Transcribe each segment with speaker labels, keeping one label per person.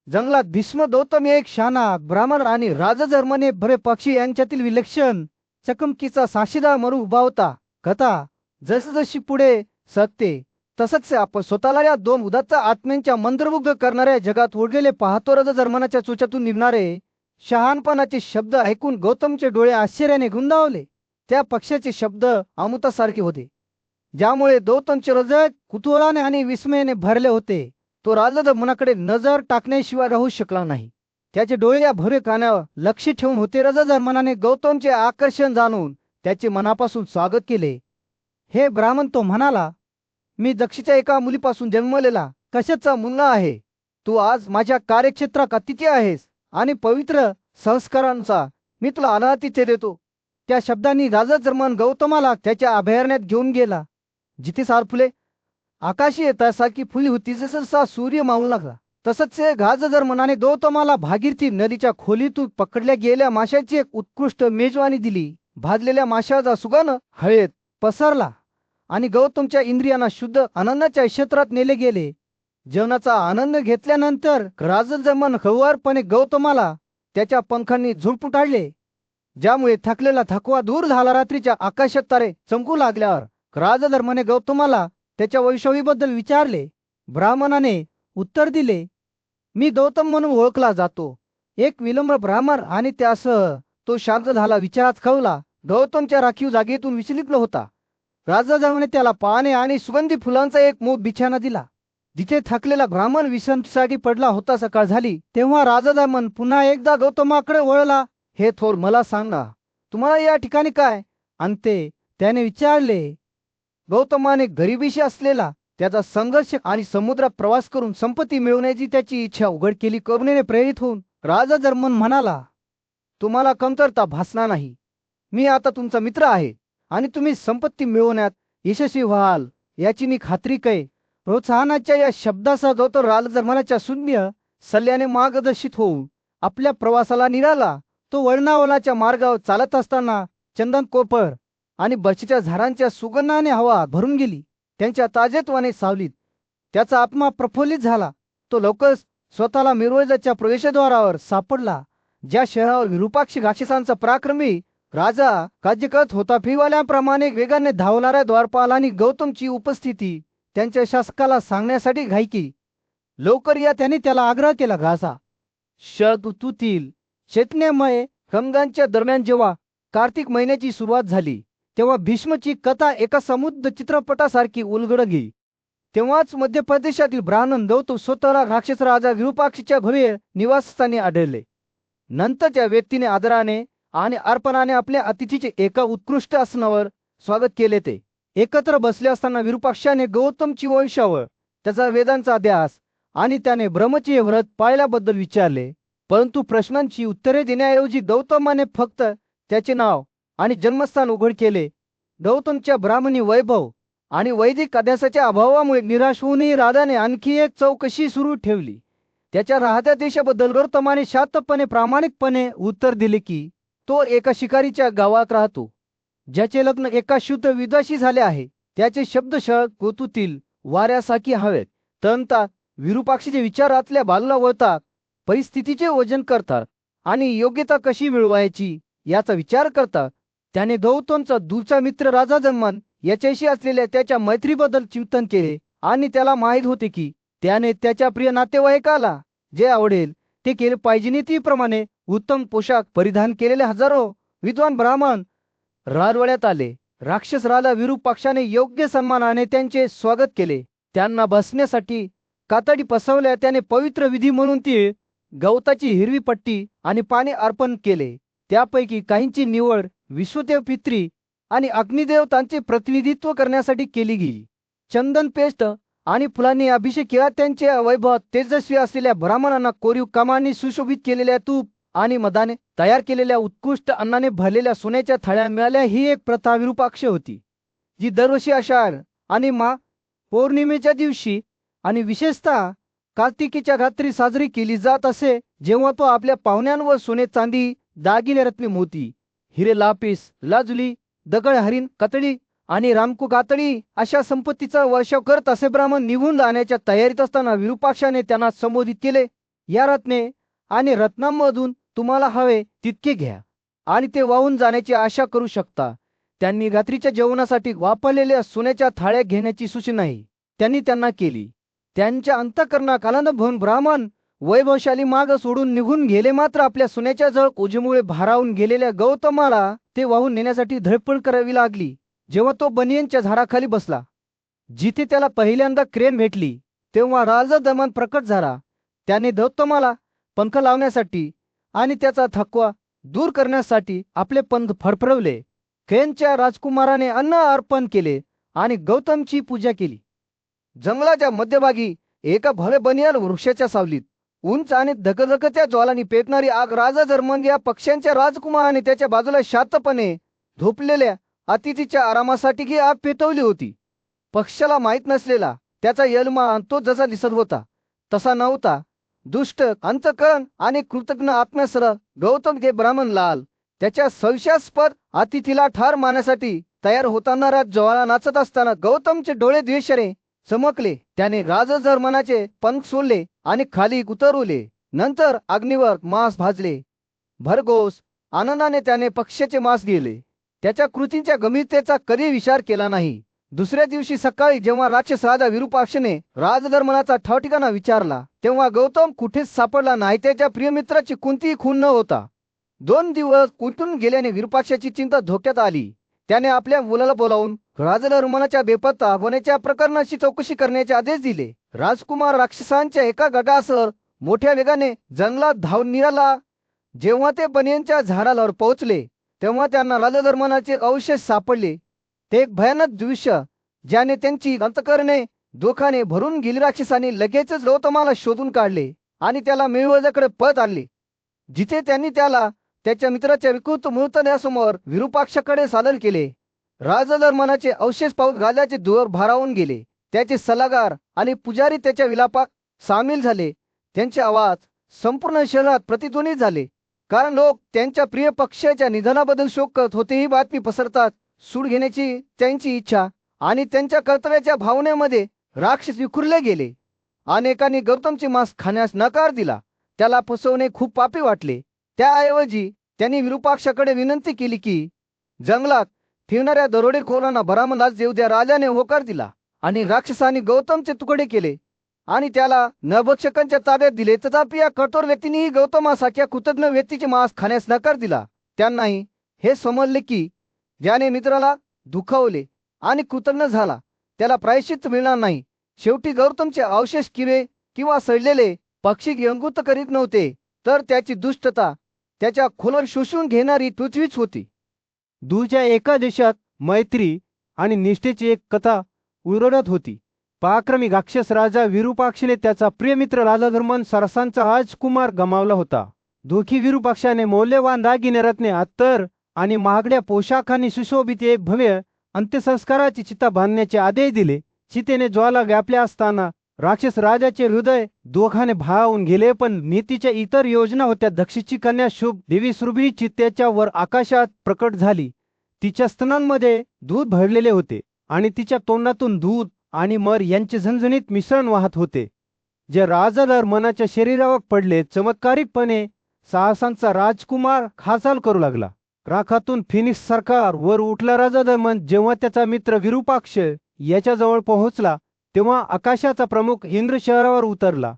Speaker 1: जंगलात भीष्म गौतम एक शहाणा ब्राह्मण आणि राजधर्मने भरे पक्षी यांच्यातील विलक्षण चकमकीचा साक्षीदार म्हणून उभा होता. कथा जसजशी पुढे सरते तसंच आपण स्वतःला या दोन उदात्त आत्म्यांच्या मंत्रमुग्ध करणाऱ्या जगात ओढलेले पाहतो. राजधर्माच्या चोच्यातून निघणारे शहाणपणाचे शब्द ऐकून गौतमचे डोळे आश्चर्याने गुंडावले. त्या पक्षाचे शब्द अमृतासारखे होते, ज्यामुळे गौतमचे हृदय कुतूहलाने आणि विस्मयाने भरले होते. तो राजधर्माकडे नजर टाकण्याशिवाय राहू शकला नाही. त्याचे डोळे या भव्य कानावर लक्ष ठेवून होते. राजधर्माने गौतमचे आकर्षण जाणून त्याचे मनापासून स्वागत केले. हे ब्राह्मण, तो म्हणाला, मी दक्षिच्या एका मुलीपासून जन्मलेला कशाचा मुलगा आहे. तू आज माझ्या कार्यक्षेत्रात अतिथी आहेस आणि पवित्र संस्कारांचा मी तुला अनातिथ्य देतो. त्या शब्दांनी राजधर्मान गौतमाला त्याच्या अभयारण्यात घेऊन गेला, जिथे सार फुले आकाशी येतासारखी फुली होती. जसा सूर्य मावळू लागला तसंच राजधर्माने गौतमाला भागीरथी नदीच्या खोलीतून पकडल्या गेलेल्या माशाची एक उत्कृष्ट मेजवानी दिली. भाजलेल्या माशाचा सुगंध हवेत पसरला आणि गौतमच्या इंद्रियांना शुद्ध आनंदाच्या क्षेत्रात नेले गेले. जेवणाचा आनंद घेतल्यानंतर राजधर्मान हळुवारपणे गौतमाला त्याच्या पंखांनी झुडपून काढले, ज्यामुळे थकलेला थकवा दूर झाला. रात्रीच्या आकाशात तारे चमकू लागल्यावर राजधर्माने गौतमाला त्याच्या वैष्णवीबद्दल विचारले. ब्राह्मणाने उत्तर दिले, मी गौतम म्हणून ओळखला जातो, एक विलंब ब्राह्मण. आणि त्यासह तो शांत झाला. विचारात खवला. गौतमच्या राखीव जागेतून विचलित होता. राजधर्माने त्याला पाने आणि सुगंधी फुलांचा एक मोठ बिछाना दिला, जिथे थकलेला ब्राह्मण विश्रांतीसाठी पडला होता. सकाळ झाली तेव्हा राजधर्मन पुन्हा एकदा गौतमाकडे वळला. हे थोर, मला सांगा, तुम्हाला या ठिकाणी काय आणते, त्याने विचारले. गौतमाने गरिबीशी असलेला त्याचा संघर्ष आणि समुद्रात प्रवास करून संपत्ती मिळवण्याची त्याची इच्छा उघड केली. करुणेने प्रेरित होऊन राजधर्मन म्हणाला, तुम्हाला कमतरता भासणार नाही. मी आता तुमचा मित्र आहे आणि तुम्ही संपत्ती मिळवण्यात यशस्वी व्हाल याची मी खात्री कै. प्रोत्साहनाच्या या शब्दासह गौतम राजधर्माच्या शून्य सल्ल्याने मार्गदर्शित होऊन आपल्या प्रवासाला निघाला. तो वळणावळणाच्या मार्गावर चालत असताना चंदन कोपर आणि बर्चीच्या झाडांच्या सुगंधाने हवा भरून गेली. त्यांच्या ताजेतवाने सावलीत त्याचा आत्मा प्रफुल्लित झाला. तो लवकर स्वतःला मिरवजाच्या प्रवेशद्वारावर सापडला, ज्या शहरावर विरूपाक्षी राक्षसांचा पराक्रमी राजा राज्य करत होता. फिरवाल्याप्रमाणे वेगाने धावणाऱ्या द्वारपालांनी गौतमची उपस्थिती त्यांच्या शासकाला सांगण्यासाठी घाई केली. लवकर या, त्याने त्याला आग्रह केला. घासा शरद ऋतूतील चैतन्यमय रंगांच्या दरम्यान जेव्हा कार्तिक महिन्याची सुरुवात झाली, तेव्हा भीष्मची कथा एका समुद्र चित्रपटासारखी उलगडली. तेव्हाच मध्य प्रदेशातील ब्राह्मण गौतम स्वतःला राक्षस राजा विरूपाक्षीच्या भव्य निवासस्थानी आढळले. नंतर त्या व्यक्तीने आदराने आणि अर्पणाने आपल्या अतिथीचे एका उत्कृष्ट आसनावर स्वागत केले. ते एकत्र बसले असताना विरूपाक्षाने गौतमची वंशावळ, त्याचा वेदांचा अभ्यास आणि त्याने ब्रह्मचर्य व्रत पाळल्याबद्दल विचारले. परंतु प्रश्नांची उत्तरे देण्याऐवजी गौतमाने फक्त त्याचे नाव आणि जन्मस्थान उघड केले. गौतमच्या ब्राह्मणी वैभव आणि वैदिक अभ्यासाच्या अभावामुळे निराश होऊनही राजाने आणखी एक चौकशी सुरू ठेवली. त्याच्या राहत्या देशाबद्दल गौतमाने शांतपणे प्रामाणिकपणे उत्तर दिले की तो एका शिकारीच्या गावात राहतो, ज्याचे लग्न एका शुद्ध विधवाशी झाले आहे. त्याचे शब्दशः ऋतूतील वाऱ्यासारखी हवेत तरंगतात. विरूपाक्षीचे विचार आतल्या बाजूला वळतात, परिस्थितीचे वजन करतात आणि योग्यता कशी मिळवायची याचा विचार करतात. त्याने गौतमचा दूरचा मित्र राजधर्मन याच्याशी असलेल्या त्याच्या मैत्रीबद्दल चिंतन केले आणि त्याला माहीत होते की त्याने त्याच्या प्रिय नातेवाईकाला जे आवडेल ते केले पाहिजे. नीतीप्रमाणे उत्तम पोशाख परिधान केलेले हजारो विद्वान ब्राह्मण राजवाड्यात आले. राक्षस राजा विरूपाक्षाने योग्य सन्मानाने त्यांचे स्वागत केले. त्यांना बसण्यासाठी कातडी पसवल्या. त्याने पवित्र विधी म्हणून ती गवताची हिरवी पट्टी आणि पाणी अर्पण केले. त्यापैकी काहींची निवड विश्वदेव, पित्री आणि अग्निदेवतांचे प्रतिनिधित्व करण्यासाठी केली गेली. चंदन, पेस्ट आणि फुलांनी अभिषेक केला. त्यांचे वैभव तेजस्वी असलेल्या ब्राह्मणांना कोरीव कामांनी सुशोभित केलेल्या तूप आणि मधाने तयार केलेल्या उत्कृष्ट अन्नाने भरलेल्या सोन्याच्या थाळ्या मिळाल्या. ही एक प्रथा विरूपाक्ष होती, जी दरवर्षी आषाढ आणि पौर्णिमेच्या दिवशी आणि विशेषतः कार्तिकीच्या रात्री साजरी केली जात असे, जेव्हा तो आपल्या पाहुण्यांवर सोने, चांदी, दागिने, रत्ने, मोती, हिरे, लापिस लाजुली, दगड, हरिण, कतडी आणि रामकू कातडी अशा संपत्तीचा वर्षाव करत असे. ब्राह्मण निघून जाण्याच्या तयारीत असताना विरूपाक्षाने त्यांना संबोधित केले. या रत्ने आणि रत्नांमधून तुम्हाला हवे तितके घ्या आणि ते वाहून जाण्याची आशा करू शकता. त्यांनी रात्रीच्या जेवणासाठी वापरलेल्या सोन्याच्या थाळ्या घेण्याची सूचनाही त्यांनी त्यांना केली. त्यांच्या अंतःकरणात भरून ब्राह्मण वैभवशाली मार्ग सोडून निघून गेले, मात्र आपल्या सोन्याच्या जळ ओझेमुळे भारावून गेलेल्या गौतमाला ते वाहून नेण्यासाठी धडपड करावी लागली. जेव्हा तो बनियनच्या झाडाखाली बसला, जिथे त्याला पहिल्यांदा क्रेन भेटली, तेव्हा राजा दमन प्रकट झाला. त्याने गौतमाला पंख लावण्यासाठी आणि त्याचा थकवा दूर करण्यासाठी आपले पंख फडफडवले. क्रेनच्या राजकुमाराने अन्न अर्पण केले आणि गौतमची पूजा केली. जंगलाच्या मध्यभागी एका भव्य बनियान वृक्षाच्या सावलीत उंच आणि धगधगत्या ज्वालांनी पेटणारी आग राजा धर्मन या पक्ष्यांच्या राजकुमाराने त्याच्या बाजूला शांतपणे झोपलेल्या अतिथीच्या आरामासाठी ही आग पेटवली होती. पक्षाला माहीत नसलेला त्याचा यलमा तो जसा दिसत होता तसा नव्हता. दुष्ट अंतकरण आणि कृतज्ञ आत्म्यासह गौतम हे ब्राह्मण लाल त्याच्या संशयास्पद अतिथीला ठार मारण्यासाठी तयार होताना ज्वाला नाचत असताना गौतमचे डोळे द्वेषाने चमकले. त्याने राजधर्मनाचे पंख सोडले आणि खाली उतरवले. नंतर अग्नीवर मांस भाजले. भरघोस आनंदाने त्याने पक्ष्याचे मांस गिळले. त्याच्या कृतींच्या गंभीरतेचा कधी विचार केला नाही. दुसऱ्या दिवशी सकाळी जेव्हा राक्षस राजा विरूपाक्षने राजधर्मनाचा ठावठिकाणा विचारला, तेव्हा गौतम कुठेच सापडला नाही. त्याच्या प्रियमित्राची कोणतीही खून न होता. 2 दिवस कुठून गेल्याने विरूपाक्षाची चिंता धोक्यात आली. त्याने आपल्या मुलाला बोलावून राजधर्मनाच्या बेपत्ता होण्याच्या प्रकरणाची चौकशी करण्याचे आदेश दिले. राजकुमार राक्षसांच्या एका गटासह मोठ्या वेगाने जंगलात धावून निघाला. जेव्हा ते बनियनच्या झाडावर पोहोचले, तेव्हा त्यांना राजधर्मनाचे अवशेष सापडले. ते एक भयानक दृश्य ज्याने त्यांची अंतःकरणे दुःखाने भरून गेली. राक्षसाने लगेचच गौतमाला शोधून काढले आणि त्याला मेळवजाकडे पळत आणले, जिथे त्यांनी त्याला त्याच्या मित्राच्या विकृत मृतदेहासमोर विरूपाक्षाकडे सादर केले. राजधर्मनाचे अवशेष पाहून राजाचे डोळे भारावून गेले. त्याचे सल्लागार आणि पुजारी त्याच्या विलापात सामील झाले. त्यांचे आवाज संपूर्ण शहरात प्रतिध्वनित झाले, कारण लोक त्यांच्या प्रिय पक्षाच्या निधनाबद्दल शोक करत होते. ही बातमी पसरतात सूड घेण्याची त्यांची इच्छा आणि त्यांच्या कर्तव्याच्या भावनेमध्ये राक्षस विखुरले गेले. अनेकांनी गौतमचे मांस खाण्यास नकार दिला. त्याला फसवणे खूप पापी वाटले. त्याऐवजी त्यांनी विरूपाक्षाकडे विनंती केली की जंगलात फिरणाऱ्या दरोडेखोरांना ब्राह्मणास देऊ द्या. राजाने होकार दिला आणि राक्षसांनी गौतमचे तुकडे केले आणि त्याला नभक्षकांच्या ताब्यात दिले. तथापि या कठोर व्यक्तीनेही गौतमासारख्या कृतज्ञ व्यक्तीचे मांस खाण्यास नकार दिला. त्यांनाही हे समजले की ज्याने मित्राला दुखावले आणि कृतज्ञ झाला त्याला प्रायश्चित्त मिळणार नाही. शेवटी गौतमचे अवशेष किडे किंवा सडलेले पक्षी व्यंगुत करीत नव्हते, तर त्याची दुष्टता त्याच्या खोलवर शोषून घेणारी पृथ्वीच होती. दूरच्या एका देशात मैत्री आणि निष्ठेची एक कथा उरडत होती. पराक्रमी राक्षस राजा विरूपाक्षने त्याचा प्रिय मित्र राजधर्मन सरसांचा राजकुमार गमावला होता. दुःखी विरूपाक्षाने मौल्यवान दागिने, रत्ने, अत्तर आणि महागड्या पोशाखांनी सुशोभित एक भव्य अंत्यसंस्काराची चिता बांधण्याचे आदेश दिले. चितेने ज्वाला व्यापल्या असताना राक्षस राजाचे हृदय दुःखाने भारावून गेले. पण नीतीच्या इतर योजना होत्या. दक्षिची कन्या शुभ देवी सुरभी चित्त्याच्या वर आकाशात प्रकट झाली. तिच्या स्तनांमध्ये दूध भरलेले होते आणि तिच्या तोंडातून दूध आणि मर यांचे झणझणीत मिश्रण वाहत होते, जे राजधर्मनाच्या शरीरावर पडले. चमत्कारिकपणे साहसांचा राजकुमार हालचाल करू लागला. राखातून फिनिक्स सारखा वर उठला राजधर्मन जेव्हा त्याचा मित्र विरूपाक्ष याच्याजवळ पोहोचला, तेव्हा आकाशाचा प्रमुख इंद्र शहरावर उतरला.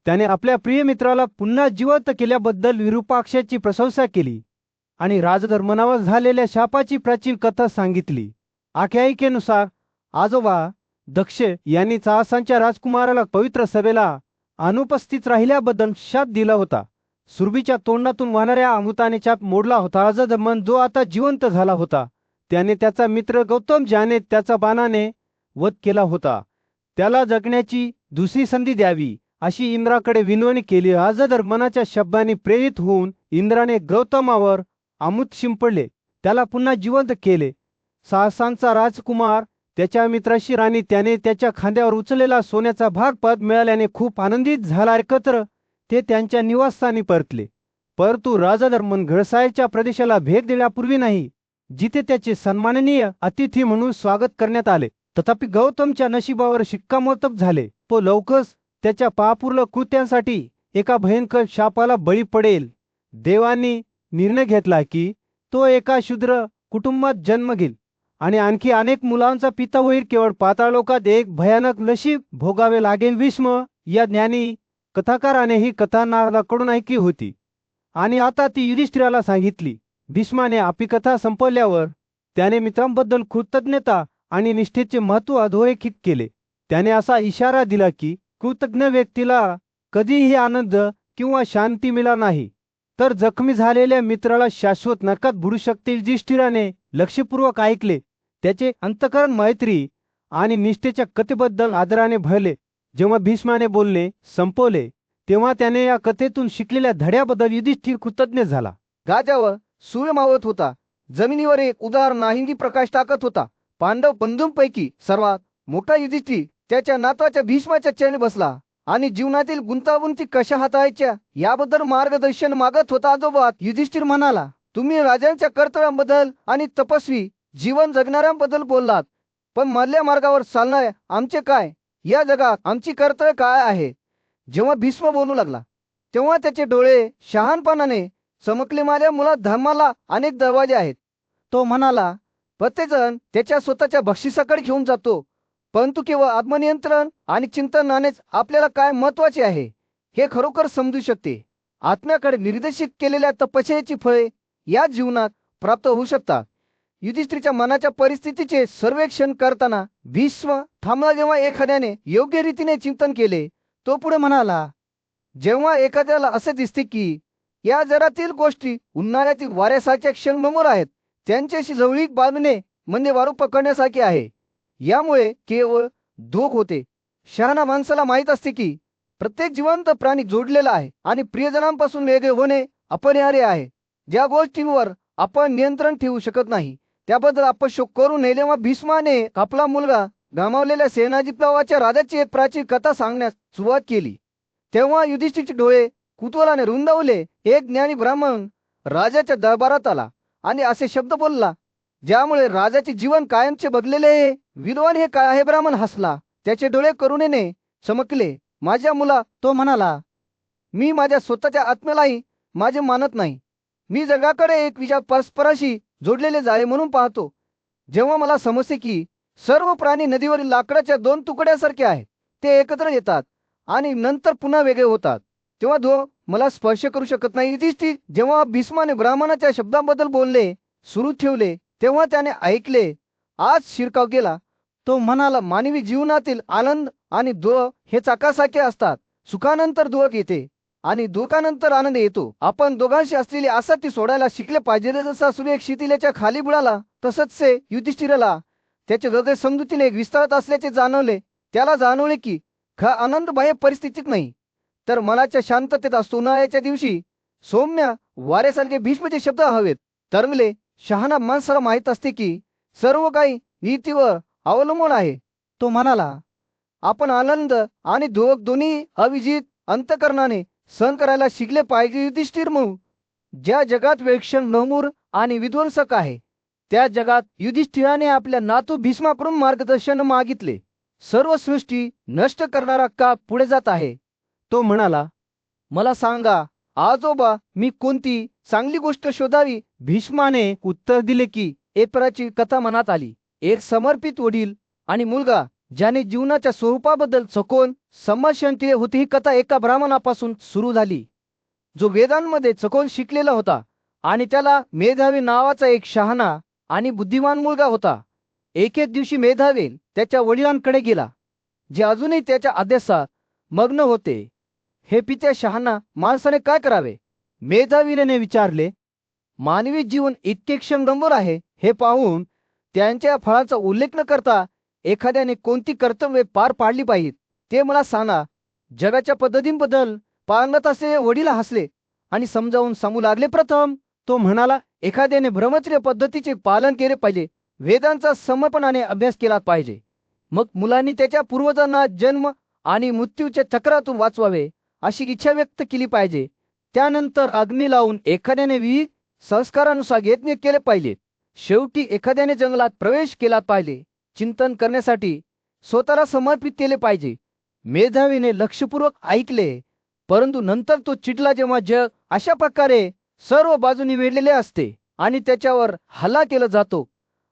Speaker 1: त्याने आपल्या प्रिय मित्राला पुन्हा जिवंत केल्याबद्दल विरूपाक्षाची प्रशंसा केली आणि राजधर्मनावर झालेल्या शापाची प्राचीन कथा सांगितली. आख्यायिकेनुसार आजोबा दक्ष यांनी साहसांच्या राजकुमाराला पवित्र सभेला अनुपस्थित राहिल्याबद्दल शाप दिला होता. सुरभीच्या तोंडातून वाहणाऱ्या अमृताने चाप मोडला होता. राजधर्मन जो आता जिवंत झाला होता, त्याने त्याचा मित्र गौतम ज्याने त्याचा बाणाने वध केला होता, त्याला जगण्याची दुसरी संधी द्यावी अशी इंद्राकडे विनवणी केली. राजधर्मनाच्या शब्दांनी प्रेरित होऊन इंद्राने गौतमावर अमृत शिंपडले, त्याला पुन्हा जिवंत केले. साहसांचा राजकुमार त्याच्या मित्राशी आणि त्याने त्याच्या खांद्यावर उचललेला सोन्याचा भागपद मिळाल्याने खूप आनंदित झाला. एकत्र ते त्यांच्या निवासस्थानी परतले. परंतु राजधर्मन घळसायच्या प्रदेशाला भेट देण्यापूर्वी नाही, जिथे त्याचे सन्माननीय अतिथी म्हणून स्वागत करण्यात आले. तथापि गौतमच्या नशिबावर शिक्कामोर्तब झाले. तो लवकरच त्याच्या पापूर्ल कृत्यांसाठी
Speaker 2: एका भयंकर शापाला बळी पडेल. देवांनी निर्णय घेतला की तो एका शूद्र कुटुंबात जन्म घेईल आणि आणखी अनेक मुलांचा पिता होईल. केवळ पाताळलोकात एक भयानक नशीब भोगावे लागेल. भीष्म या ज्ञानी कथाकाराने ही कथा नारदाकडून ऐकली होती आणि आता ती युधिष्ठिराला सांगितली. भीष्माने आपली कथा संपवल्यावर त्याने मित्रांबद्दल कृतज्ञता आणि निष्ठेचे महत्त्व अधोरेखित केले. त्याने असा इशारा दिला की कृतज्ञ व्यक्तीला कधीही आनंद किंवा शांती मिळणार नाही, तर जखमी झालेल्या मित्राला शाश्वत नरकात बुडू शकते. युधिष्ठिराने लक्षपूर्वक ऐकले. त्याचे अंतःकरण मैत्री आणि निष्ठेच्या कथेबद्दल आदराने भरले. जेव्हा भीष्माने बोलणे संपवले तेव्हा त्याने या कथेतून शिकलेल्या धड्याबद्दल युधिष्ठिर कृतज्ञ झाला.
Speaker 1: गाजावर सूर्य मावळत होता. जमिनीवर एक उदार नाहिंगी प्रकाश टाकत होता. पांडव बंधूंपैकी सर्वात मोठा युधिष्ठिर त्याच्या नातवाच्या भीष्माच्या चरणी बसला आणि जीवनातील गुंतागुंती कशा हाताळायच्या याबद्दल मार्गदर्शन मागत होता. आजोबा युधिष्ठिर म्हणाला, तुम्ही राजांच्या कर्तव्यांबद्दल आणि तपस्वी जीवन जगणाऱ्यांबद्दल बोललात, पण मधल्या मार्गावर चालणारे आमचे काय? या जगात आमची कर्तव्य काय आहे? जेव्हा भीष्म बोलू लागला तेव्हा त्याचे डोळे शहाणपणाने चमकले. माझ्या मुलात धर्माला अनेक दरवाजे आहेत. तो म्हणाला, प्रत्येकजण त्याच्या स्वतःच्या बक्षिसाकडे घेऊन जातो, परंतु केवळ आत्मनियंत्रण आणि चिंतनानेच आपल्याला काय महत्वाचे आहे हे खरोखर समजू शकते. आत्म्याकडे निर्देशित केलेल्या तपश्चर्येची फळे या जीवनात प्राप्त होऊ शकतात. युधिष्ठिरच्या मनाच्या परिस्थितीचे सर्वेक्षण करताना भीष्म थांबला. जेव्हा एखाद्याने योग्य रीतीने चिंतन केले तो पुढे म्हणाला, जेव्हा एखाद्याला असे दिसते की या जगातील गोष्टी उन्हाळ्यातील वाऱ्यासारख्या क्षणभंगुर आहेत, त्यांच्याशी जवळीक बांधणे म्हणजे वारू पकडण्यासारखे आहे. यामुळे केवळ धोक होते. शहाणा माणसाला माहीत असते की प्रत्येक जिवंत प्राणी जोडलेला आहे आणि प्रियजनांपासून वेगळे होणे अपरिहार्य आहे. ज्या गोष्टींवर आपण नियंत्रण ठेवू शकत नाही त्याबद्दल आपण शोक करू नये. जेव्हा भीष्माने आपला मुलगा गमावलेल्या सेनाधिपतीच्या राजाची एक प्राचीन कथा सांगण्यास सुरुवात केली तेव्हा युधिष्ठिरचे डोळे कुतूहलाने रुंदावले. एक ज्ञानी ब्राह्मण राजाच्या दरबारात आला आणि असे शब्द बोलला ज्यामुळे राजाचे जीवन कायमचे बदलेले आहे. विद्वान हे काय आहे? ब्राह्मण हसला. त्याचे डोळे करुणेने चमकले. माझ्या मुला, तो म्हणाला, मी माझ्या स्वतःच्या आत्म्यालाही माझे मानत नाही. मी जगाकडे एक विचार परस्पराशी जोडलेले जाळे म्हणून पाहतो. जेव्हा मला समजते की सर्व प्राणी नदीवरील लाकडाच्या दोन तुकड्यासारखे आहेत, ते एकत्र येतात आणि नंतर पुन्हा वेगळे होतात, तेव्हा तो मला स्पर्श करू शकत नाही. युधिष्ठिर जेव्हा भीष्माने ब्राह्मणाच्या शब्दांबद्दल बोलणे सुरू ठेवले तेव्हा त्याने ऐकले. आज शिरकाव गेला. तो म्हणाला, मानवी जीवनातील आनंद आणि दुःख हे चाकासारखे असतात. सुखानंतर दुःख येते आणि दुःखानंतर आनंद येतो. आपण दोघांशी असलेली आसक्ती सोडायला शिकले पाहिजे. जसा सूर्य क्षितिजाच्या खाली बुडाला तसंच से युधिष्ठिराला त्याचे हृदय समजुतीने विस्तारत असल्याचे जाणवले. त्याला जाणवले की खरा आनंद बाह्य परिस्थितीत नाही तर मनाच्या शांततेत असतो. उन्हाळ्याच्या दिवशी सौम्य वाऱ्यासारखे भीष्मचे शब्द हवेत तरंगले. शहाणा माणसाला माहीत असते की सर्व काही नीतीवर अवलंबून आहे. तो म्हणाला, आपण आनंद आणि दुःख दोन्ही अविजित अंतकरणाने सहन करायला शिकले पाहिजे. युधिष्ठिर म्हणून ज्या जगात वेक्षण नमूर आणि विध्वंसक आहे त्या जगात युधिष्ठिराने आपल्या नातू भीष्माकडून मार्गदर्शन मागितले. सर्व सृष्टी नष्ट करणारा का पुढे जात आहे? तो म्हणाला, मला सांगा आजोबा, मी कोणती चांगली गोष्ट शोधावी? भीष्माने उत्तर दिले की एक प्रकारची कथा मनात आली. एक समर्पित वडील आणि मुलगा ज्याने जीवनाच्या स्वरूपाबद्दल सखोल संभाषण केले होते. ही कथा एका ब्राह्मणापासून सुरू झाली जो वेदांमध्ये सखोल शिकलेला होता आणि त्याला मेधावी नावाचा एक शहाणा आणि बुद्धिमान मुलगा होता. एके दिवशी मेधावी त्याच्या वडिलांकडे गेला जे अजूनही त्याच्या अभ्यासात मग्न होते. हे पित्या शहाणा माणसाने काय करावे? मेधावीने विचारले. मानवी जीवन इतके क्षणभंगुर आहे हे पाहून त्यांच्या फळाचा उल्लेख न करता एखाद्याने कोणती कर्तव्ये पार पाडली पाहिजेत ते मला सांगा. जगाच्या पद्धतींबद्दल पारंगत असलेले वडील हसले आणि समजावून सांगू लागले. प्रथम तो म्हणाला, एखाद्याने ब्रह्मचर्य पद्धतीचे पालन केले पाहिजे. वेदांचा समर्पणाने अभ्यास केला पाहिजे. मग मुलांनी त्याच्या पूर्वजांना जन्म आणि मृत्यूच्या चक्रातून वाचवावे अशी इच्छा व्यक्त केली पाहिजे. त्यानंतर अग्नी लावून एखाद्याने विविध संस्कारानुसार यज्ञ केले पाहिजे. शेवटी एखाद्याने जंगलात प्रवेश केला पाहिजे. चिंतन करण्यासाठी स्वतःला समर्पित केले पाहिजे. मेधावीने लक्षपूर्वक ऐकले परंतु नंतर तो चिडला जेव्हा जग अशा प्रकारे सर्व बाजूनी वेढलेले असते आणि त्याच्यावर हल्ला केला जातो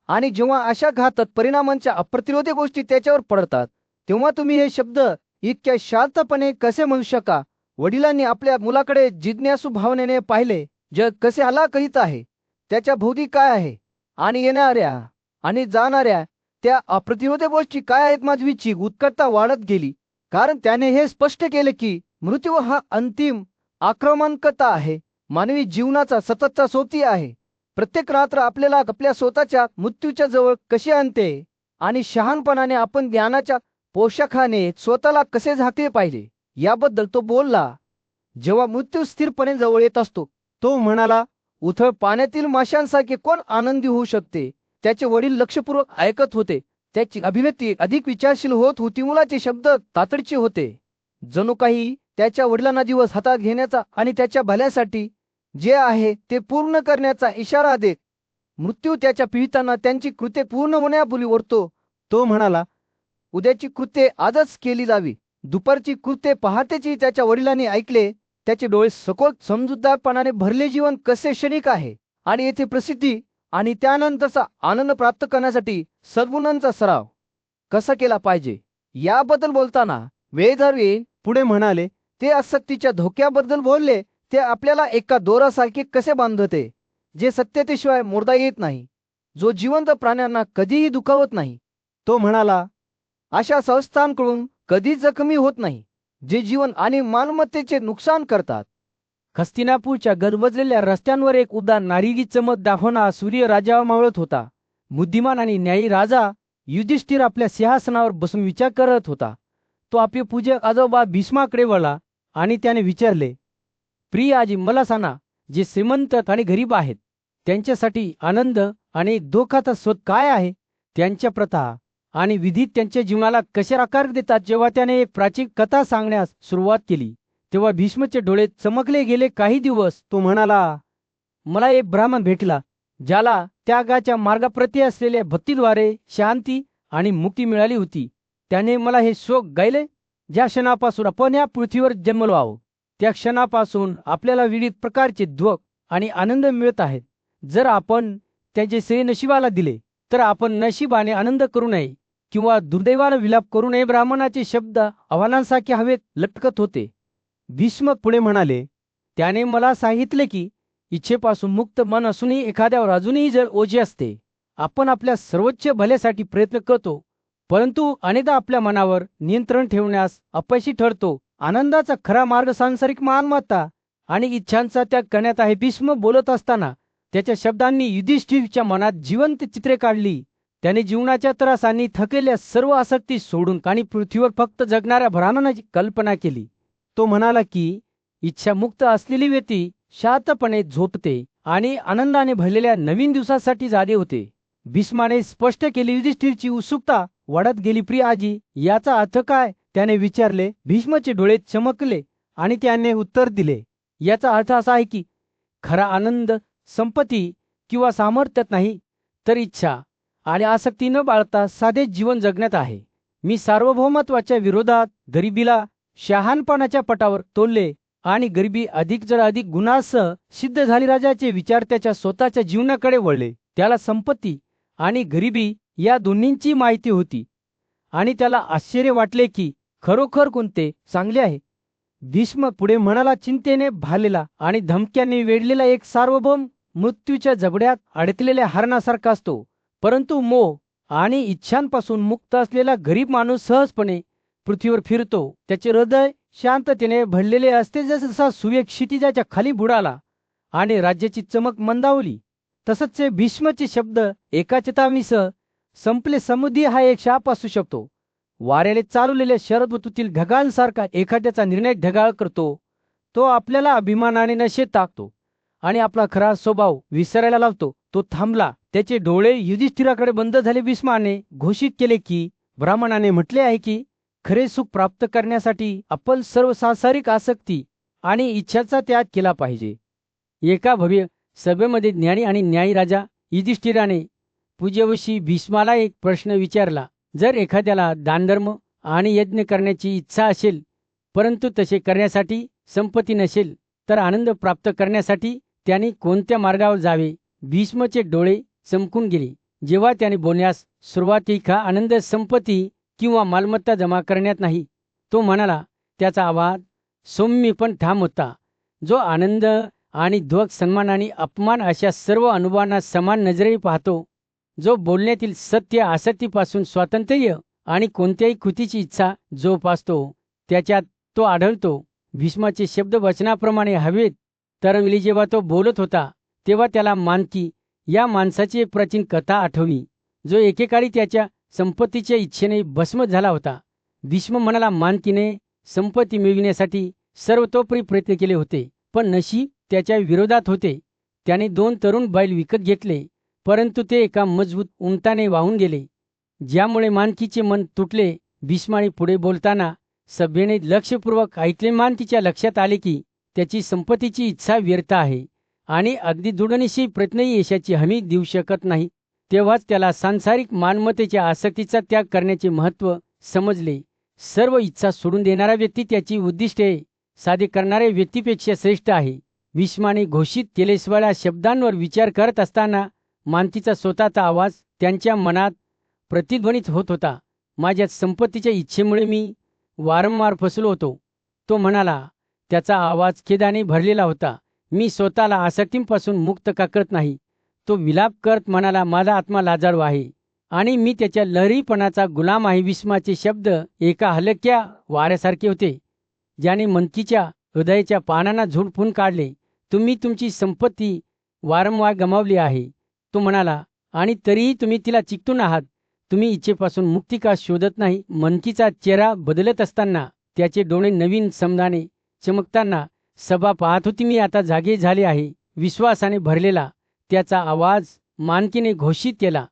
Speaker 1: आणि जेव्हा अशा घातक परिणामांच्या अप्रतिरोधी गोष्टी त्याच्यावर पडतात, तेव्हा तुम्ही हे शब्द इतक्या शांतपणे कसे म्हणू शका? वडिलांनी आपल्या मुलाकडे जिज्ञासू भावनेने पाहिले. जग कसे हल्ला करीत आहे, त्याच्या भोवती काय आहे आणि येणाऱ्या आणि जाणाऱ्या त्या अप्रतिरोध गोष्टी काय आहेत. माझी उत्कटता वाढत गेली, कारण त्याने हे स्पष्ट केले की मृत्यू हा अंतिम आक्रमणकता आहे, मानवी जीवनाचा सततचा सोबती आहे. प्रत्येक रात्र आपल्याला आपल्या स्वतःच्या मृत्यूच्या जवळ कशी आणते आणि शहाणपणाने आपण ज्ञानाच्या पोषकाने स्वतःला कसे झाकले पाहिजे याबद्दल तो बोलला. जेव्हा मृत्यू स्थिरपणे जवळ येत असतो,
Speaker 2: तो म्हणाला,
Speaker 1: उथळ पाण्यातील माशांसारखे कोण आनंदी होऊ शकते? त्याचे वडील लक्षपूर्वक ऐकत होते. त्याची अभिव्यक्ती अधिक विचारशील होत होती. मुलाचे शब्द तातडीचे होते, जणू काही त्याच्या वडिलांना दिवस हातात घेण्याचा आणि त्याच्या भल्यासाठी जे आहे ते पूर्ण करण्याचा इशारा देत. मृत्यू त्याच्या पीडितांना त्यांची कृत्ये पूर्ण होण्यापूर्वी ओरतो.
Speaker 2: तो म्हणाला,
Speaker 1: उद्याची कृत्ये आजच केली जावी. दुपारची कृत्ये पहाटेची त्याच्या वडिलांनी ऐकले. त्याचे डोळे सखोल समजूतदारपणाने भरले. जीवन कसे क्षणिक आहे आणि येथे प्रसिद्धी आणि त्यानंतरचा आनंद प्राप्त करण्यासाठी सद्गुणांचा सराव कसा केला पाहिजे याबद्दल बोलताना वेदर्वीन
Speaker 2: पुढे म्हणाले,
Speaker 1: ते आसक्तीच्या धोक्याबद्दल बोलले. ते आपल्याला एका दोरासारखे कसे बांधते, जे सत्यतेशिवाय मोडता येत नाही, जो जिवंत प्राण्यांना कधीही दुखावत नाही.
Speaker 2: तो म्हणाला,
Speaker 1: अशा संस्थांकडून कधी जखमी होत नाही, जे जीवन आणि मालमत्तेचे नुकसान करतात.
Speaker 3: हस्तिनापूरच्या गजबजलेल्या रस्त्यांवर एक उबदार नारिगी चमक दाखवणारा सूर्य राजावर मावळत होता. बुद्धिमान आणि न्यायी राजा युधिष्ठिर आपल्या सिंहासनावर बसून विचार करत होता. तो आपले पूजक आजोबा भीष्माकडे वळला आणि त्याने विचारले, प्रिय आजी, मला सांगा, जे श्रीमंत आणि गरीब आहेत त्यांच्यासाठी आनंद आणि धोकाचा स्रोत काय आहे? त्यांच्या प्रथा आणि विधी त्यांच्या जीवनाला कसे आकार देतात? जेव्हा त्याने एक प्राचीन कथा सांगण्यास सुरुवात केली, तेव्हा भीष्मचे डोळे चमकले गेले. काही दिवस
Speaker 2: तो म्हणाला,
Speaker 3: मला एक ब्राह्मण भेटला, ज्याला त्यागाच्या मार्गाप्रती असलेल्या भक्तीद्वारे शांती आणि मुक्ती मिळाली होती. त्याने मला हे श्लोक गायले, ज्या क्षणापासून आपण या पृथ्वीवर जन्मलो आहोत, त्या क्षणापासून आपल्याला विविध प्रकारचे दुःख आणि आनंद मिळत आहेत. जर आपण त्याचे श्रेय नशिबाला दिले, तर आपण नशिबाने आनंद करू नये किंवा दुर्दैवाने विलाप करू नये. ब्राह्मणाचे शब्द आव्हानांसारखे हवेत लटकत होते.
Speaker 2: भीष्म पुढे म्हणाले,
Speaker 3: त्याने मला सांगितले की इच्छेपासून मुक्त मन असूनही एखाद्यावर अजूनही जर ओझे असते. आपण आपल्या सर्वोच्च भल्यासाठी प्रयत्न करतो, परंतु अनेकदा आपल्या मनावर नियंत्रण ठेवण्यास अपयशी ठरतो. आनंदाचा खरा मार्ग सांसारिक मालमत्ता आणि इच्छांचा त्याग करण्यात आहे. भीष्म बोलत असताना त्याच्या शब्दांनी युधिष्ठिरच्या मनात जिवंत चित्रे काढली. त्याने जीवनाच्या त्रासांनी थकलेल्या सर्व आसक्ती सोडून आणि पृथ्वीवर फक्त जगणाऱ्या ब्राह्मणाची कल्पना केली.
Speaker 2: तो म्हणाला की
Speaker 3: इच्छामुक्त असलेली व्यक्ती शांतपणे झोपते आणि आनंदाने भरलेल्या नवीन दिवसासाठी जागे होते. भीष्माने स्पष्ट केली. युधिष्ठिरची उत्सुकता वाढत गेली. प्रिय आजी, याचा अर्थ काय?
Speaker 2: त्याने विचारले.
Speaker 3: भीष्माचे डोळे चमकले
Speaker 2: आणि त्याने उत्तर दिले,
Speaker 3: याचा अर्थ असा आहे की खरा आनंद संपत्ती किंवा सामर्थ्यात नाही, तर इच्छा आणि आसक्ती न बाळगता साधे जीवन जगण्यात आहे. मी सार्वभौमत्वाच्या विरोधात गरिबीला शहाणपणाच्या पटावर तोलले आणि गरिबी अधिक गुणासह सिद्ध झाली. राजाचे विचार त्याच्या स्वतःच्या जीवनाकडे वळले. त्याला संपत्ती आणि गरिबी या दोन्हींची माहिती होती आणि त्याला आश्चर्य वाटले की खरोखर कोणते चांगले आहे. भीष्म पुढे म्हणाला, चिंतेने भालेला आणि धमक्यांनी वेढलेला एक सार्वभौम मृत्यूच्या जबड्यात अडकलेल्या हरणासारखा असतो, परंतु मोह आणि इच्छांपासून मुक्त असलेला गरीब माणूस सहजपणे पृथ्वीवर फिरतो. त्याचे हृदय शांततेने भरलेले असते. जसा सूर्य क्षितिजाच्या खाली बुडाला आणि राज्याची चमक मंदावली, तसंच ते भीष्मचे शब्द एका चेतावणीसह संपले. समृद्धी हा एक शाप असू शकतो. वाऱ्याने चालवलेल्या शरद ऋतूतील ढगांसारखा एखाद्याचा निर्णय ढगाळ करतो. तो आपल्याला अभिमानाने नशेत टाकतो आणि आपला खरा स्वभाव विसरायला लावतो. तो थांबला. त्याचे डोळे युधिष्ठिराकडे बंद झाले. भीष्माने घोषित केले की ब्राह्मणाने म्हटले आहे की खरे सुख प्राप्त करण्यासाठी आपण सर्व सांसारिक आसक्ती आणि इच्छाचा त्याग केला पाहिजे. एका भव्य सभेमध्ये ज्ञानी आणि न्यायी राजा युधिष्ठिराने पूज्यवशी भीष्माला एक प्रश्न विचारला. जर एखाद्याला दानधर्म आणि यज्ञ करण्याची इच्छा असेल, परंतु तसे करण्यासाठी संपत्ती नसेल तर आनंद प्राप्त करण्यासाठी त्याने कोणत्या मार्गावर जावे? भीष्मचे डोळे चमकून गेले जेव्हा त्याने बोलण्यास सुरुवात केली. हा आनंद संपत्ती किंवा मालमत्ता जमा करण्यात नाही, तो म्हणाला. त्याचा आवाज सौम्य पण ठाम होता. जो आनंद आणि दुःख, सन्मान आणि अपमान अशा सर्व अनुभवांना समान नजरेने पाहतो, जो बोलण्यातील सत्य, आसक्तीपासून स्वातंत्र्य आणि कोणत्याही कृतीची इच्छा जोपासतो, त्याच्यात तो आढळतो. भीष्माचे शब्द वचनाप्रमाणे हवेत तरंगले. जेव्हा तो बोलत होता तेव्हा त्याला मानकी या माणसाची एक प्राचीन कथा आठवली, जो एकेकाळी त्याच्या संपत्तीच्या इच्छेने भस्म झाला होता. भीष्म म्हणाला, मानकीने संपत्ती मिळविण्यासाठी सर्वतोपरी प्रयत्न केले होते, पण नशीब त्याच्या विरोधात होते. त्याने 2 तरुण बैल विकत घेतले, परंतु ते एका मजबूत उंटाने वाहून गेले, ज्यामुळे मानकीचे मन तुटले. भीष्माने पुढे बोलताना सभेने लक्षपूर्वक ऐकले. मानकीच्या लक्षात आले की त्याची संपत्तीची इच्छा व्यर्थ आहे आणि अगदी दृढनिश्चयी प्रयत्नही यशाची हमी देऊ शकत नाही. तेव्हाच त्याला सांसारिक मालमत्तेच्या आसक्तीचा त्याग करण्याचे महत्त्व समजले. सर्व इच्छा सोडून देणारा व्यक्ती त्याची उद्दिष्टे साध्य करणाऱ्या व्यक्तीपेक्षा श्रेष्ठ आहे. भीष्माने घोषित केलेल्या शब्दांवर विचार करत असताना मानकीचा स्वतःचा आवाज त्यांच्या मनात प्रतिध्वनित होत होता. माझ्या संपत्तीच्या इच्छेमुळे मी वारंवार फसलो होतो, तो म्हणाला. त्याचा आवाज खेदाने भरलेला होता. मी स्वतःला आसक्तींपासून मुक्त का करत नाही? तो विलाप करत म्हणाला, माझा आत्मा लाजाळू आहे आणि मी त्याच्या लहरीपणाचा गुलाम आहे. भीष्माचे शब्द एका हलक्या वाऱ्यासारखे होते, ज्याने मनकीच्या हृदयाच्या पानांना झुडपून काढले. तुम्ही तुमची संपत्ती वारंवार गमावली आहे, तो म्हणाला, आणि तरीही तुम्ही तिला चिकटून आहात. तुम्ही इच्छेपासून मुक्ती का शोधत नाही? मनकीचा चेहरा बदलत असताना त्याचे डोळे नवीन समजाने चमकताना सभा पाहत होती. मी आता जागे झाले आहे, विश्वासाने भरलेला त्याचा आवाज मानकीने घोषित केला.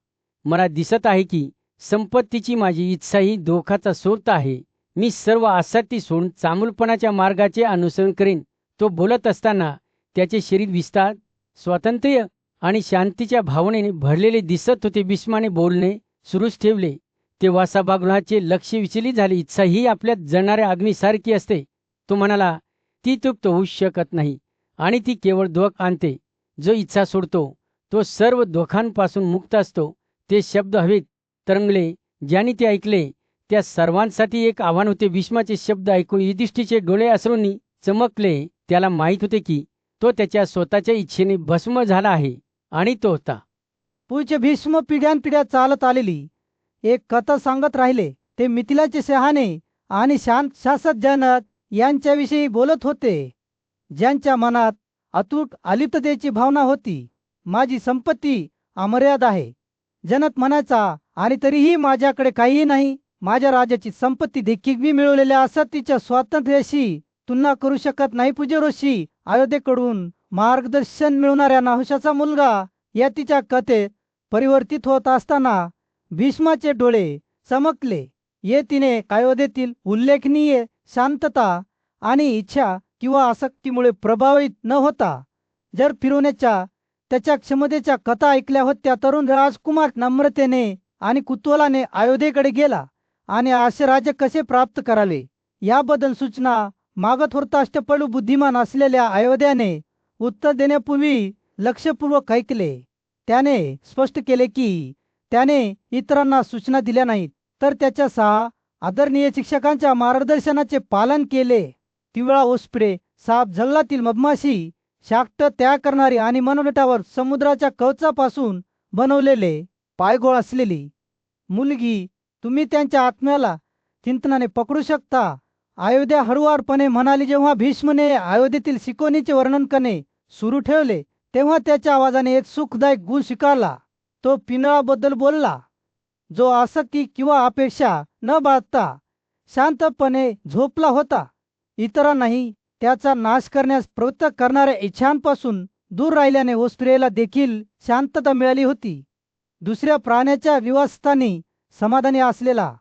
Speaker 3: मला दिसत आहे की संपत्तीची माझी इच्छा ही दोखाचा स्रोत आहे. मी सर्व आसक्ती सोडून चांगुलपणाच्या मार्गाचे अनुसरण करेन. तो बोलत असताना त्याचे शरीर विस्तार, स्वातंत्र्य आणि शांतीच्या भावनेने भरलेले दिसत होते. भीष्माने बोलणे सुरूच ठेवले तेव्हा सभागृहाचे लक्ष विचलित झाले. इच्छा ही आपल्यात जळणाऱ्या अग्नीसारखी असते, तो म्हणाला. ती तृप्त होऊ शकत नाही आणि ती केवळ दुःख आणते. जो इच्छा सोडतो तो सर्व दुःखांपासून मुक्त असतो. ते शब्द हवेत तरंगले. ज्यांनी ते ऐकले त्या सर्वांसाठी एक आव्हान होते. भीष्माचे शब्द ऐकून युधिष्ठिरचे डोळे अश्रूंनी चमकले. त्याला माहीत होते की तो त्याच्या स्वतःच्या इच्छेने भस्म झाला आहे आणि तो होता.
Speaker 1: पूज्य भीष्म पिढ्यानपिढ्या चालत आलेली एक कथा सांगत राहिले. ते मिथिलाचे शहाणे आणि शांत शासक जनक यांच्याविषयी बोलत होते, ज्यांच्या मनात अतूट अलिप्ततेची भावना होती. माझी संपत्ती अमर्याद आहे, जनक म्हणायचा, आणि तरीही माझ्याकडे काहीही नाही. माझ्या राजाची संपत्ती देखील मिळवलेल्या आसक्तीच्या स्वातंत्र्याशी तुलना करू शकत नाही. पूज्य ऋषी, अयोध्येकडून मार्गदर्शन मिळवणाऱ्या नहुषाचा मुलगा या तिच्या कथेत परिवर्तित होत असताना भीष्माचे डोळे चमकले. ये तिने अयोध्येतील उल्लेखनीय शांतता आणि इच्छा किंवा आसक्तीमुळे प्रभावित न होता जर फिरवण्याच्या त्याच्या क्षमतेच्या कथा ऐकल्या होत्या. तरुण राजकुमार नम्रतेने आणि कुतूहलाने अयोध्येकडे गेला आणि असे राज्य कसे प्राप्त करावे याबद्दल सूचना मागत होता. अष्टपैलू बुद्धिमान असलेल्या अयोध्याने उत्तर देण्यापूर्वी लक्षपूर्वक ऐकले. त्याने स्पष्ट केले की त्याने इतरांना सूचना दिल्या नाहीत, तर त्याच्या 6 आदरणीय शिक्षकांच्या मार्गदर्शनाचे पालन केले. पिवळा ओसपडे साप, जंगलातील मधमाशी, शाक्त तयार करणारी आणि मनोगटावर समुद्राच्या कवचापासून बनवलेले पायघोळ असलेली मुलगी, तुम्ही त्यांच्या आत्म्याला चिंतनाने पकडू शकता, अयोध्या हळुवारपणे म्हणाली. जेव्हा भीष्मने अयोध्येतील शिकवणीचे वर्णन करणे सुरू ठेवले तेव्हा त्याच्या आवाजाने एक सुखदायक गुण स्वीकारला. तो पिंजळाबद्दल बोलला, जो आसक्ती किंवा अपेक्षा न बाळगता शांतपणे झोपला होता. इतरांनाही त्याचा नाश करण्यास प्रवृत्त करणाऱ्या इच्छांपासून दूर राहिल्याने ओसप्रेला देखील शांतता मिळाली होती. दुसऱ्या प्राण्याच्या विवासस्थानी समाधानी असलेला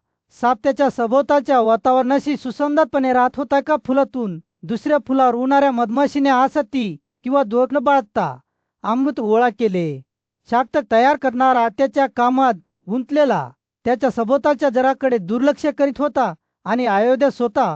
Speaker 1: साप त्याच्या सभोवतालच्या वातावरणाशी सुसंगतपणे राहत होता. एका फुलातून दुसऱ्या फुलावर उडणाऱ्या मधमाशीने आसक्ती किंवा दोष न बाळगता अमृत गोळा केले. शाक्त तयार करणारा त्याच्या कामात गुंतलेला त्याच्या सभोवतालच्या जगाकडे दुर्लक्ष करीत होता आणि अयोध्या स्वतः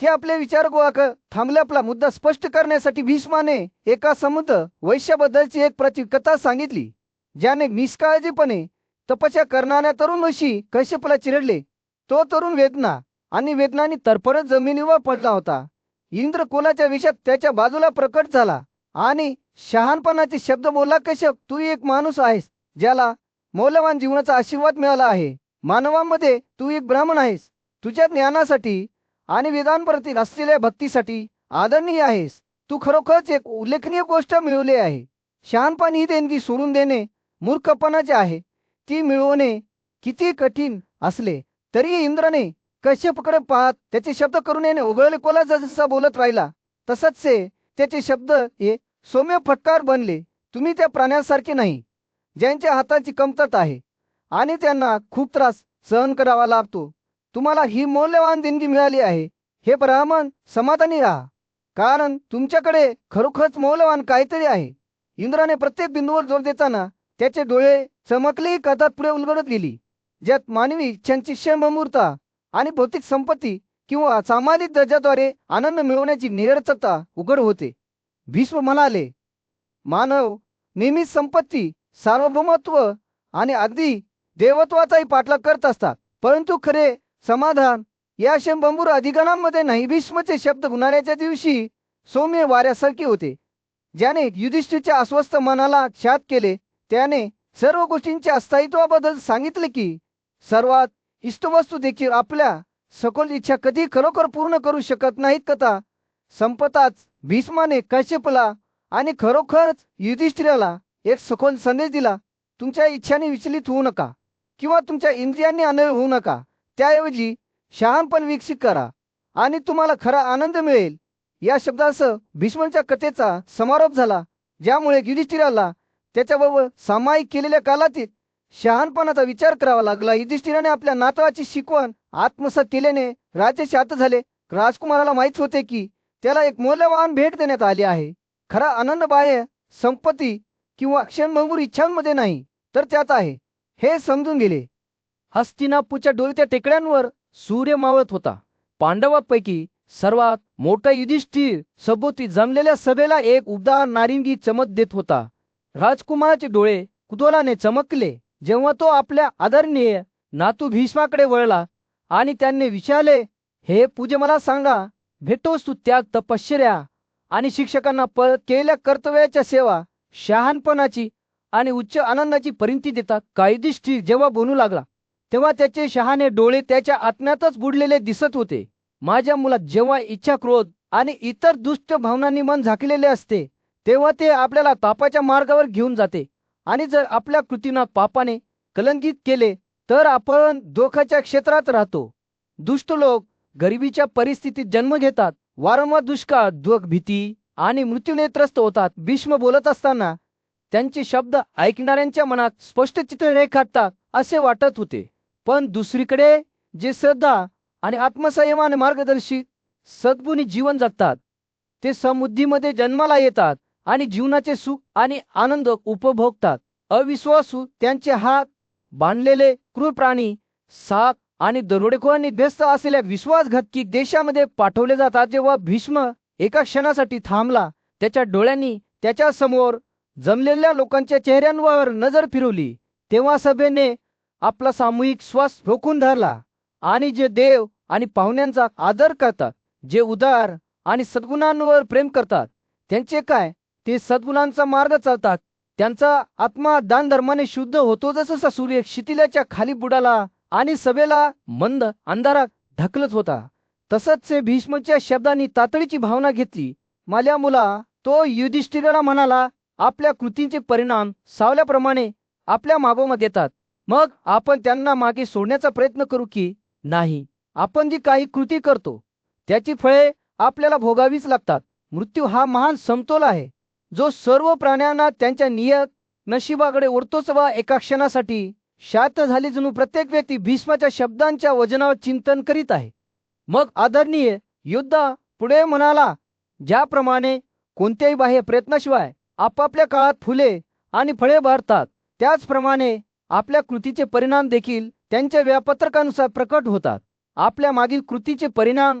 Speaker 1: ते आपले विचार गोळा थांबले. आपला मुद्दा स्पष्ट करण्यासाठी भीष्माने एका समुद्र वैश्याबद्दलची एक कथा सांगितली, ज्याने निष्काळजीपणे तपस्या करणाऱ्या तरुण ऋषी कश्यपला चिरडले. तो तरुण वेदना आणि वेदनाने तरफडत जमिनीवर पडला होता. इंद्र कुलाच्या विषयात त्याच्या बाजूला प्रकट झाला आणि शहाणपणाचे शब्द बोलला, कश्यप, तू एक माणूस आहेस ज्याला मौल्यवान जीवनाचा आशीर्वाद मिळाला आहे. मानवामध्ये तू एक ब्राह्मण आहेस. तुझ्या ज्ञानासाठी आणि वेदांप्रती असलेल्या भक्तीसाठी आदरणीय आहेस. तू खरोखरच एक उल्लेखनीय गोष्ट मिळवली आहे. शहाणपण ही देणगी सोडून देणे मूर्खपणाचे आहे. ती मिळवणे किती कठीण असले तरी इंद्रने कश्यपकडे पाहत त्याचे शब्द करून येणे उघडले कोला जसा बोलत राहिला, तसंच त्याचे शब्द हे सौम्य फटकार बनले. तुम्ही त्या प्राण्यांसारखे नाही ज्यांच्या हाताची कमतरता आहे आणि त्यांना खूप त्रास सहन करावा लागतो. तुम्हाला ही मौल्यवान देणगी मिळाली आहे. हे ब्राह्मण, समाधानी राहा, कारण तुमच्याकडे खरोखरच मौल्यवान काहीतरी आहे. इंद्राने प्रत्येक बिंदूवर जोर देताना त्याचे डोळे चमकली कथात पुढे उलगडत गेली, ज्यात मानवी इच्छांची क्षममूर्ता आणि भौतिक संपत्ती किंवा सामाजिक दर्जाद्वारे आनंद मिळवण्याची निरर्थकता उघड होते. भीष्म म्हणाले, मानव नेहमीच संपत्ती, सार्वभौमत्व आणि अगदी देवत्वाचाही पाठलाग करत असतात, परंतु खरे समाधान या क्षमभंगुर अधिकारांमध्ये नाही. भीष्मचे शब्द गुन्हाऱ्याच्या दिवशी सौम्य वाऱ्यासारखे होते, ज्याने युधिष्ठिरच्या अस्वस्थ मनाला शांत केले. त्याने सर्व गोष्टींच्या अस्तित्वाबद्दल सांगितले की सर्वात इष्टवस्तू देखील आपल्या सखोल इच्छा कधी खरोखर पूर्ण करू शकत नाहीत. कथा संपताच भीष्माने कश्यपला आणि खरोखरच युधिष्ठिराला एक सखोल संदेश दिला. तुमच्या इच्छांनी विचलित होऊ नका किंवा तुमच्या इंद्रियांनी आंधळे होऊ नका. त्याऐवजी शहाणपण विकसित करा आणि तुम्हाला खरा आनंद मिळेल. या शब्दासह भीष्माच्या कथेचा समारोप झाला, ज्यामुळे युधिष्ठिराला त्याच्याबरोबर सामायिक केलेल्या कालातीत शहाणपणाचा विचार करावा लागला. युधिष्ठिराने आपल्या नातवाची शिकवण आत्मसात केल्याने राज्य शांत झाले. राजकुमाराला माहित होते की त्याला एक मौल्यवान भेट देण्यात आली आहे. खरा आनंद बाह्य संपत्ती किंवा क्षणभंगुर इच्छांमध्ये नाही, तर त्यात आहे, हे समजून गेले.
Speaker 3: हस्तिनापूरच्या डोलत्या टेकड्यांवर सूर्य मावळत होता. पांडवांपैकी सर्वात मोठा युधिष्ठिर सभोवती जमलेल्या सभेला एक उबदार नारिंगी चमक देत होता. राजकुमाराचे डोळे कुतूहलाने चमकले जेव्हा तो आपल्या आदरणीय नातू भीष्माकडे वळला आणि त्यांनी विचारले, हे पूज्य, मला सांगा, भेटतोस तू त्याग, तपश्चर्या आणि शिक्षकांना केलेल्या कर्तव्याच्या सेवा शहाणपणाची आणि उच्च आनंदाची परिणती देतात का? युधिष्ठिर जेव्हा बोलू लागला तेव्हा त्याचे शहाणे डोळे त्याच्या आत्म्यातच बुडलेले दिसत होते. माझ्या मुलात जेव्हा इच्छा, क्रोध आणि इतर दुष्ट भावनांनी मन झाकलेले असते तेव्हा ते आपल्याला पापाच्या मार्गावर घेऊन जाते, आणि जर आपल्या कृतींना पापाने कलंकित केले तर आपण धोक्याच्या क्षेत्रात राहतो. दुष्ट लोक गरिबीच्या परिस्थितीत जन्म घेतात, वारंवार दुष्काळ, दुःख, भीती आणि मृत्यूने त्रस्त होतात. भीष्म बोलत असताना त्यांचे शब्द ऐकणाऱ्यांच्या मनात स्पष्ट चित्र रेखाटतात असे वाटत होते. पण दुसरीकडे जे श्रद्धा आणि आत्मसंयमाने मार्गदर्शित सद्गुणी जीवन जगतात ते समृद्धीमध्ये जन्माला येतात आणि जीवनाचे सुख आणि आनंद उपभोगतात. अविश्वासू, त्यांचे हात बांधलेले क्रूर प्राणी, साप आणि दरोडेखोरांनी व्यस्त असलेल्या विश्वासघातकी देशामध्ये पाठवले जातात. जेव्हा भीष्म एका क्षणासाठी थांबला, त्याच्या डोळ्यांनी त्याच्या समोर जमलेल्या लोकांच्या चेहऱ्यांवर नजर फिरवली, तेव्हा सभेने आपला सामूहिक श्वास रोखून धरला. आणि जे देव आणि पाहुण्यांचा आदर करतात, जे उदार आणि सद्गुणांवर प्रेम करतात, त्यांचे काय? ते सद्गुणांचा मार्ग चालतात. त्यांचा आत्मा दान धर्माने शुद्ध होतो, जसा सूर्य क्षितिजाच्या खाली बुडाला आणि सभेला मंद अंधारात ढकलत होता. तसंच भीष्मच्या शब्दांनी तातडीची भावना घेतली. माझ्या मुला, तो युधिष्ठिराला म्हणाला, आपल्या कृतींचे परिणाम सावल्याप्रमाणे आपल्या मागोमाग येतात. मग आपण त्यांना मागे सोडण्याचा प्रयत्न करू की नाही? आपण जी काही कृती करतो त्याची फळे आपल्याला भोगावीच लागतात. मृत्यू हा महान समतोल आहे, जो सर्व प्राण्यांना त्यांच्या नियत नशिबाकडे ओढतोच. व एका क्षणासाठी शांत झाली, जणू प्रत्येक व्यक्ती भीष्माच्या शब्दांच्या वजनावर चिंतन करीत आहे. मग आदरणीय योद्धा पुढे म्हणाला, ज्याप्रमाणे कोणत्याही बाह्य प्रयत्नाशिवाय आपापल्या काळात फुले आणि फळे भरतात, त्याचप्रमाणे आपल्या कृतीचे परिणाम देखील त्यांच्या वेळापत्रकानुसार प्रकट होतात. आपल्या मागील कृतीचे परिणाम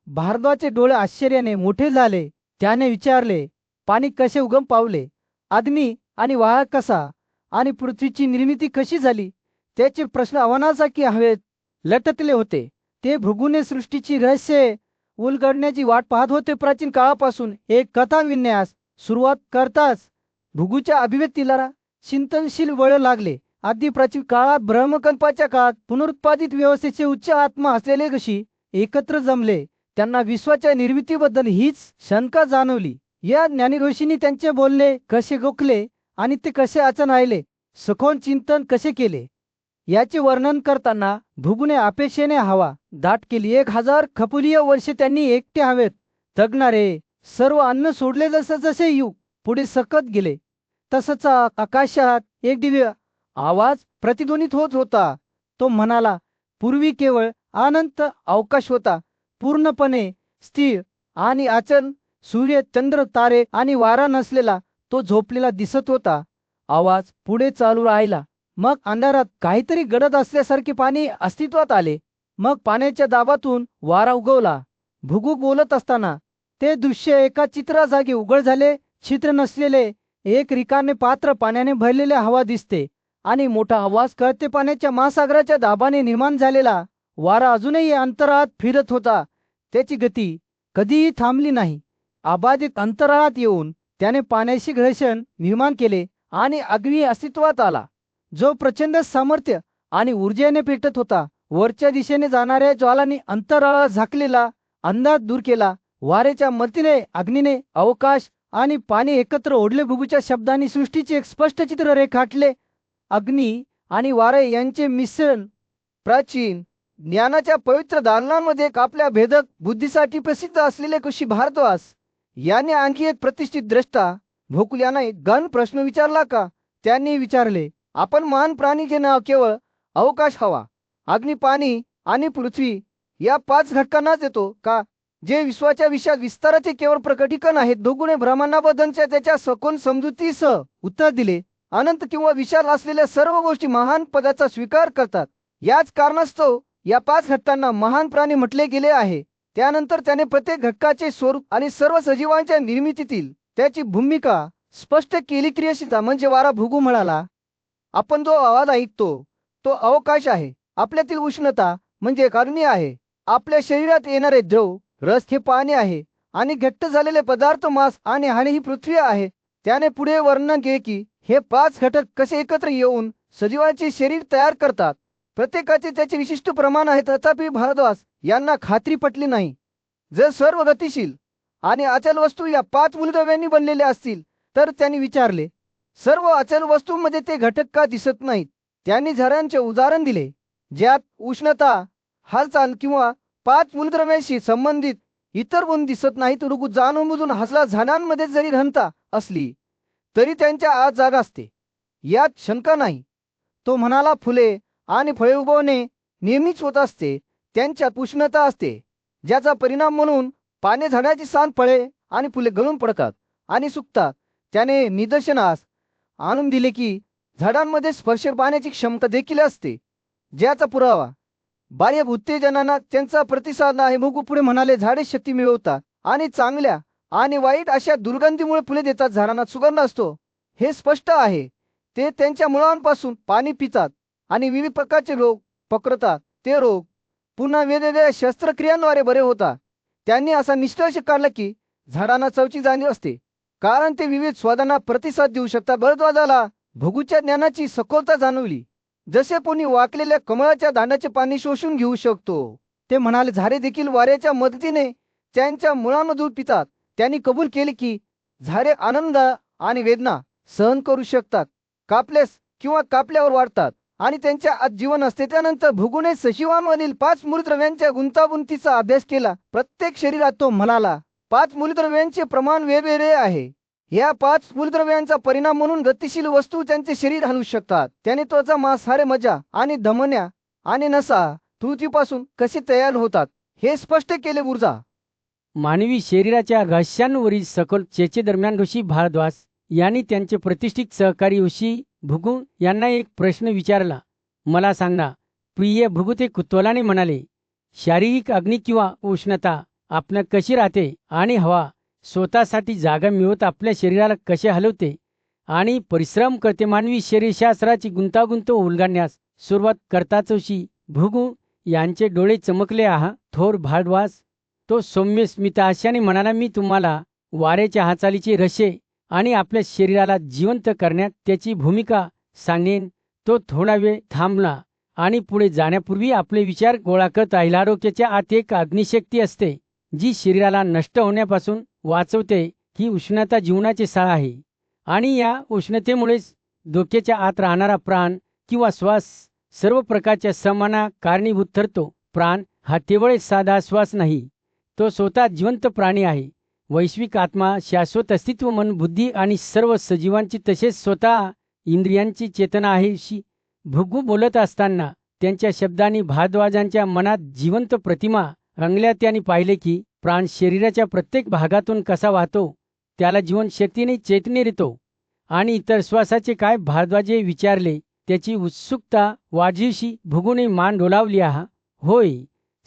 Speaker 1: भारद्वाजचे डोळे आश्चर्याने मोठे झाले. त्याने विचारले, पाणी कसे उगम पावले? अग्नी आणि वाळा कसा? आणि पृथ्वीची निर्मिती कशी झाली? त्याचे प्रश्न आव्हानासारखे हवेत लटकले होते. ते भृगूने सृष्टीची रहस्ये उलगडण्याची वाट पाहत होते. प्राचीन काळापासून एक कथा विन्यास सुरुवात करताच भृगूच्या अभिव्यक्तीला चिंतनशील वळ लागले. अगदी प्राचीन काळात ब्रह्मकल्पाच्या काळात पुनरुत्पादित व्यवस्थेचे उच्च आत्मा असलेले ऋषी एकत्र जमले. त्यांना विश्वाच्या निर्मितीबद्दल हीच शंका जाणवली. या ज्ञानी ऋषींनी त्यांचे बोलणे कसे गोखले आणि ते कसे आचरण राहिले, सखोल चिंतन कसे केले, याचे वर्णन करताना भृगूने अपेक्षेने हवा दाट केली. 1000 खपुलीय वर्षे त्यांनी एकटे हवेत तगणारे सर्व अन्न सोडले. जसे जसे युग पुढे सकत गेले तसंच आकाशात एक दिव्य आवाज प्रतिध्वनित होत होता. तो म्हणाला, पूर्वी केवळ अनंत अवकाश होता, पूर्णपणे स्थिर आणि अचल. सूर्य, चंद्र, तारे आणि वारा नसलेला तो झोपलेला दिसत होता. आवाज पुढे चालू राहिला. मग अंधारात काहीतरी गडद असल्यासारखे पाणी अस्तित्वात आले. मग पाण्याच्या दाबातून वारा उगवला. भृगू बोलत असताना ते दृश्य एका चित्राजागी उघड झाले. छिद्र नसलेले एक रिकामे पात्र, पाण्याने भरलेले हवा दिसते आणि मोठा आवाज कळते. पाण्याच्या महासागराच्या दाबाने निर्माण झालेला वारा अजूनही अंतराळात फिरत होता. त्याची गती कधीही थांबली नाही. अबाधित अंतराळात येऊन त्याने पाण्याशी घर्षण निर्माण केले आणि अग्नी अस्तित्वात आला, जो प्रचंड सामर्थ्य आणि ऊर्जेने पेटत होता. वरच्या दिशेने जाणाऱ्या ज्वालांनी अंतराळात झाकलेला अंधार दूर केला. वाऱ्याच्या मदतीने अग्नीने अवकाश आणि पाणी एकत्र ओढले. भृगूच्या शब्दांनी सृष्टीचे एक स्पष्ट चित्र रेखाटले. अग्नी आणि वारे यांचे मिश्रण प्राचीन ज्ञानाच्या पवित्र दालनांमध्ये आपल्या भेदक बुद्धीसाठी प्रसिद्ध असलेले ऋषी भारद्वाज याने आणखी एक प्रतिष्ठित द्रष्टा भोकुल यांना एक गहन प्रश्न विचारला का? त्यांनी विचारले, आपण महान प्राणीचे नाव केवळ अवकाश, हवा, अग्नी, पाणी आणि पृथ्वी या 5 घटकांनाच देतो का, जे विश्वाच्या विशाल विस्ताराचे केवळ प्रकटीकरण आहेत? भृगूने ब्रह्मांडाबद्दलच्या त्याच्या सखोल समजुतीसह उत्तर दिले, अनंत किंवा विशाल असलेल्या सर्व गोष्टी महान पदाचा स्वीकार करतात. याच कारणास्तव या 5 घटकांना महान प्राणी म्हटले गेले आहे. त्यानंतर त्याने प्रत्येक घटकाचे स्वरूप आणि सर्व सजीवांच्या निर्मितीतील त्याची भूमिका स्पष्ट केली. क्रियाशीलता म्हणजे वारा. भृगू म्हणाला, आपण जो आवाज ऐकतो तो अवकाश आहे. आपल्यातील उष्णता म्हणजे अग्नी आहे. आपल्या शरीरात येणारे द्रव रस हे पाणी आहे आणि घट्ट झालेले पदार्थ मांस आणि हानी ही पृथ्वी आहे. त्याने पुढे वर्णन केले की हे 5 घटक कसे एकत्र येऊन सजीवांचे शरीर तयार करतात. प्रत्येकाचे त्याचे विशिष्ट प्रमाण आहे. तथापि भारद्वाज यांना खात्री पटली नाही. जर सर्व गतिशील आणि अचल वस्तू या 5 मूलद्रव्यांनी बनलेल्या असतील तर त्यांनी विचारले, सर्व अचल वस्तूंमध्ये ते घटक का दिसत नाहीत? त्यांनी झाडांचे उदाहरण दिले ज्यात उष्णता, हालचाल किंवा 5 मूलद्रव्यांशी संबंधित इतर गुण दिसत नाहीत. भृगू जाणून हसला. झाडांमध्ये जरी घनता असली तरी त्यांच्या आत जागा असते, यात शंका नाही. तो म्हणाला, फुले आणि फळे उगवणे नेहमीच होत असते. त्यांच्यात उष्णता असते, ज्याचा परिणाम म्हणून पाने, झाडाची साल, फळे आणि फुले गळून पडतात आणि सुकतात. त्याने निदर्शनास आणून दिले की झाडांमध्ये स्पर्श पाहण्याची क्षमता देखील असते, ज्याचा पुरावा बाह्य उत्तेजनांना त्यांचा प्रतिसाद आहे. भृगू पुढे म्हणाले, झाडे शक्ती मिळवतात आणि चांगल्या आणि वाईट अशा दुर्गंधीमुळे फुले देतात. झाडांना सुगंध असतो हे स्पष्ट आहे. ते त्यांच्या मुळांपासून पाणी पितात आणि विविध प्रकारचे रोग पकडतात. ते रोग पुन्हा वेगवेगळ्या शस्त्रक्रियांद्वारे बरे होतात. त्यांनी असा निष्कर्ष काढला की झाडांना चवची जाणीव असते, कारण ते विविध स्वादांना प्रतिसाद देऊ शकतात. भारद्वाजाला भृगूच्या ज्ञानाची सखोलता जाणवली. जसे कोणी वाकलेल्या कमळाच्या दांडाचे पाणी शोषून घेऊ शकतो, ते म्हणाले, झाडे देखील वाऱ्याच्या मदतीने त्यांच्या मुळांमधून पितात. त्यांनी कबूल केले की झाडे आनंद आणि वेदना सहन करू शकतात, कापल्यास किंवा कापल्यावर वाढतात आणि त्यांच्या आत जीवन असते. त्यानंतर भृगूने सजीवांमधील 5 मूलद्रव्यांच्या गुंतागुंतीचा अभ्यास केला. प्रत्येक शरीरात तो म्हणाला, 5 मूलद्रव्यांचे प्रमाण वेगवेगळे आहे. या 5 मूलद्रव्यांचा परिणाम म्हणून गतिशील वस्तू त्यांचे शरीर हलवू शकतात. त्याने त्वचा, मांस, हाडे, मज्जा आणि धमन्या आणि नसा पृथ्वीपासून कसे तयार होतात हे स्पष्ट केले. ऊर्जा
Speaker 3: मानवी शरीराच्या घशांवरील सखोल चर्चेदरम्यान ऋषी भारद्वाज यांनी त्यांचे प्रतिष्ठित सहकारी ऋषी भृगू यांना एक प्रश्न विचारला. मला सांगा प्रिय भृगू, ते कुतूहलाने म्हणाले, शारीरिक अग्नी किंवा उष्णता आपण कशी राहते आणि हवा स्वतःसाठी जागा मिळवत आपल्या शरीराला कसे हलवते आणि परिश्रम करते. मानवी शरीरशास्त्राची गुंतागुंत उलगडण्यास सुरुवात करताचशी भृगू यांचे डोळे चमकले. थोर भारद्वाज तो सौम्य स्मितहास्याने म्हणाला, मी तुम्हाला वाऱ्याच्या हालचालीचे रहस्य आणि आपल्या शरीराला जिवंत करण्यात त्याची भूमिका सांगेन. तो थोडा वेळ थांबला आणि पुढे जाण्यापूर्वी आपले विचार गोळा करत राहिला. आरोग्याच्या आत एक अग्निशक्ती असते जी शरीराला नष्ट होण्यापासून वाचवते. ही उष्णता जीवनाची शाळा आहे आणि या उष्णतेमुळेच डोक्याच्या आत राहणारा प्राण किंवा श्वास सर्व प्रकारच्या श्रमांना कारणीभूत ठरतो. प्राण हा केवळ एक साधा श्वास नाही, तो स्वतः जिवंत प्राणी आहे. वैश्विक आत्मा, शाश्वत अस्तित्व, मन, बुद्धी आणि सर्व सजीवांची तसेच स्वतः इंद्रियांची चेतना आहे. भृगू बोलत असताना त्यांच्या शब्दांनी भारद्वाजांच्या मनात जिवंत प्रतिमा रंगल्या. त्यांनी पाहिले की प्राण शरीराच्या प्रत्येक भागातून कसा वाहतो, त्याला जीवनशक्तीने चैतन्य देतो. आणि इतर श्वासाचे काय? भारद्वाजे विचारले. त्याची उत्सुकता वाढीशी भृगूने मान डोलावली. होय,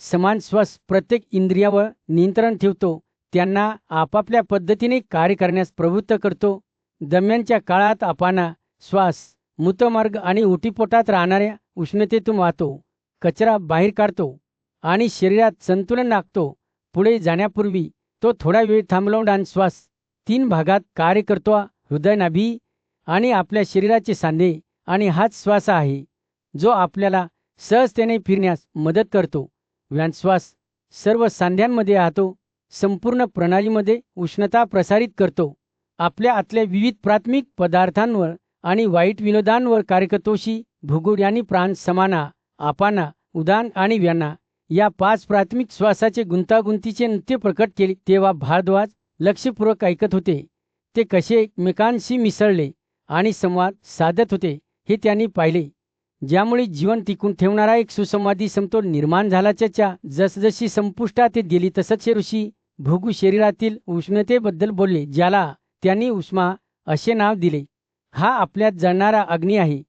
Speaker 3: समान श्वास प्रत्येक इंद्रियावर नियंत्रण ठेवतो, त्यांना आपापल्या पद्धतीने कार्य करण्यास प्रवृत्त करतो. दरम्यानच्या काळात आपण श्वास मूत्रमार्ग आणि ओटीपोटात राहणाऱ्या उष्णतेतून वाहतो, कचरा बाहेर काढतो आणि शरीरात संतुलन राखतो. पुढे जाण्यापूर्वी तो थोडा वेळ थांबवून आणि श्वास 3 भागात कार्य करतो, हृदय, नाभी आणि आपल्या शरीराचे सांधे. आणि हाच श्वास आहे जो आपल्याला सहजतेने फिरण्यास मदत करतो. व्यानश्वास सर्व सांध्यांमध्ये राहतो, संपूर्ण प्रणालीमध्ये उष्णता प्रसारित करतो, आपल्या आतल्या विविध प्राथमिक पदार्थांवर आणि वाईट विनोदांवर कार्य करतोशी. भृगू यांनी प्राण, समाना, आपाना, उदान आणि व्याना या 5 प्राथमिक श्वासाचे गुंतागुंतीचे नृत्य प्रकट केले. तेव्हा भारद्वाज लक्षपूर्वक ऐकत होते. ते कसे एकमेकांशी मिसळले आणि संवाद साधत होते हे त्यांनी पाहिले, ज्यामुळे जीवन टिकून ठेवणारा एक सुसंवादी समतोल निर्माण झाला. जसजशी संपुष्टात येत गेली तसच ऋषी भृगू शरीरातील उष्णतेबद्दल बोलले, ज्याला त्यांनी उष्मा असे नाव दिले. हा आपल्यात जळणारा अग्नी आहे,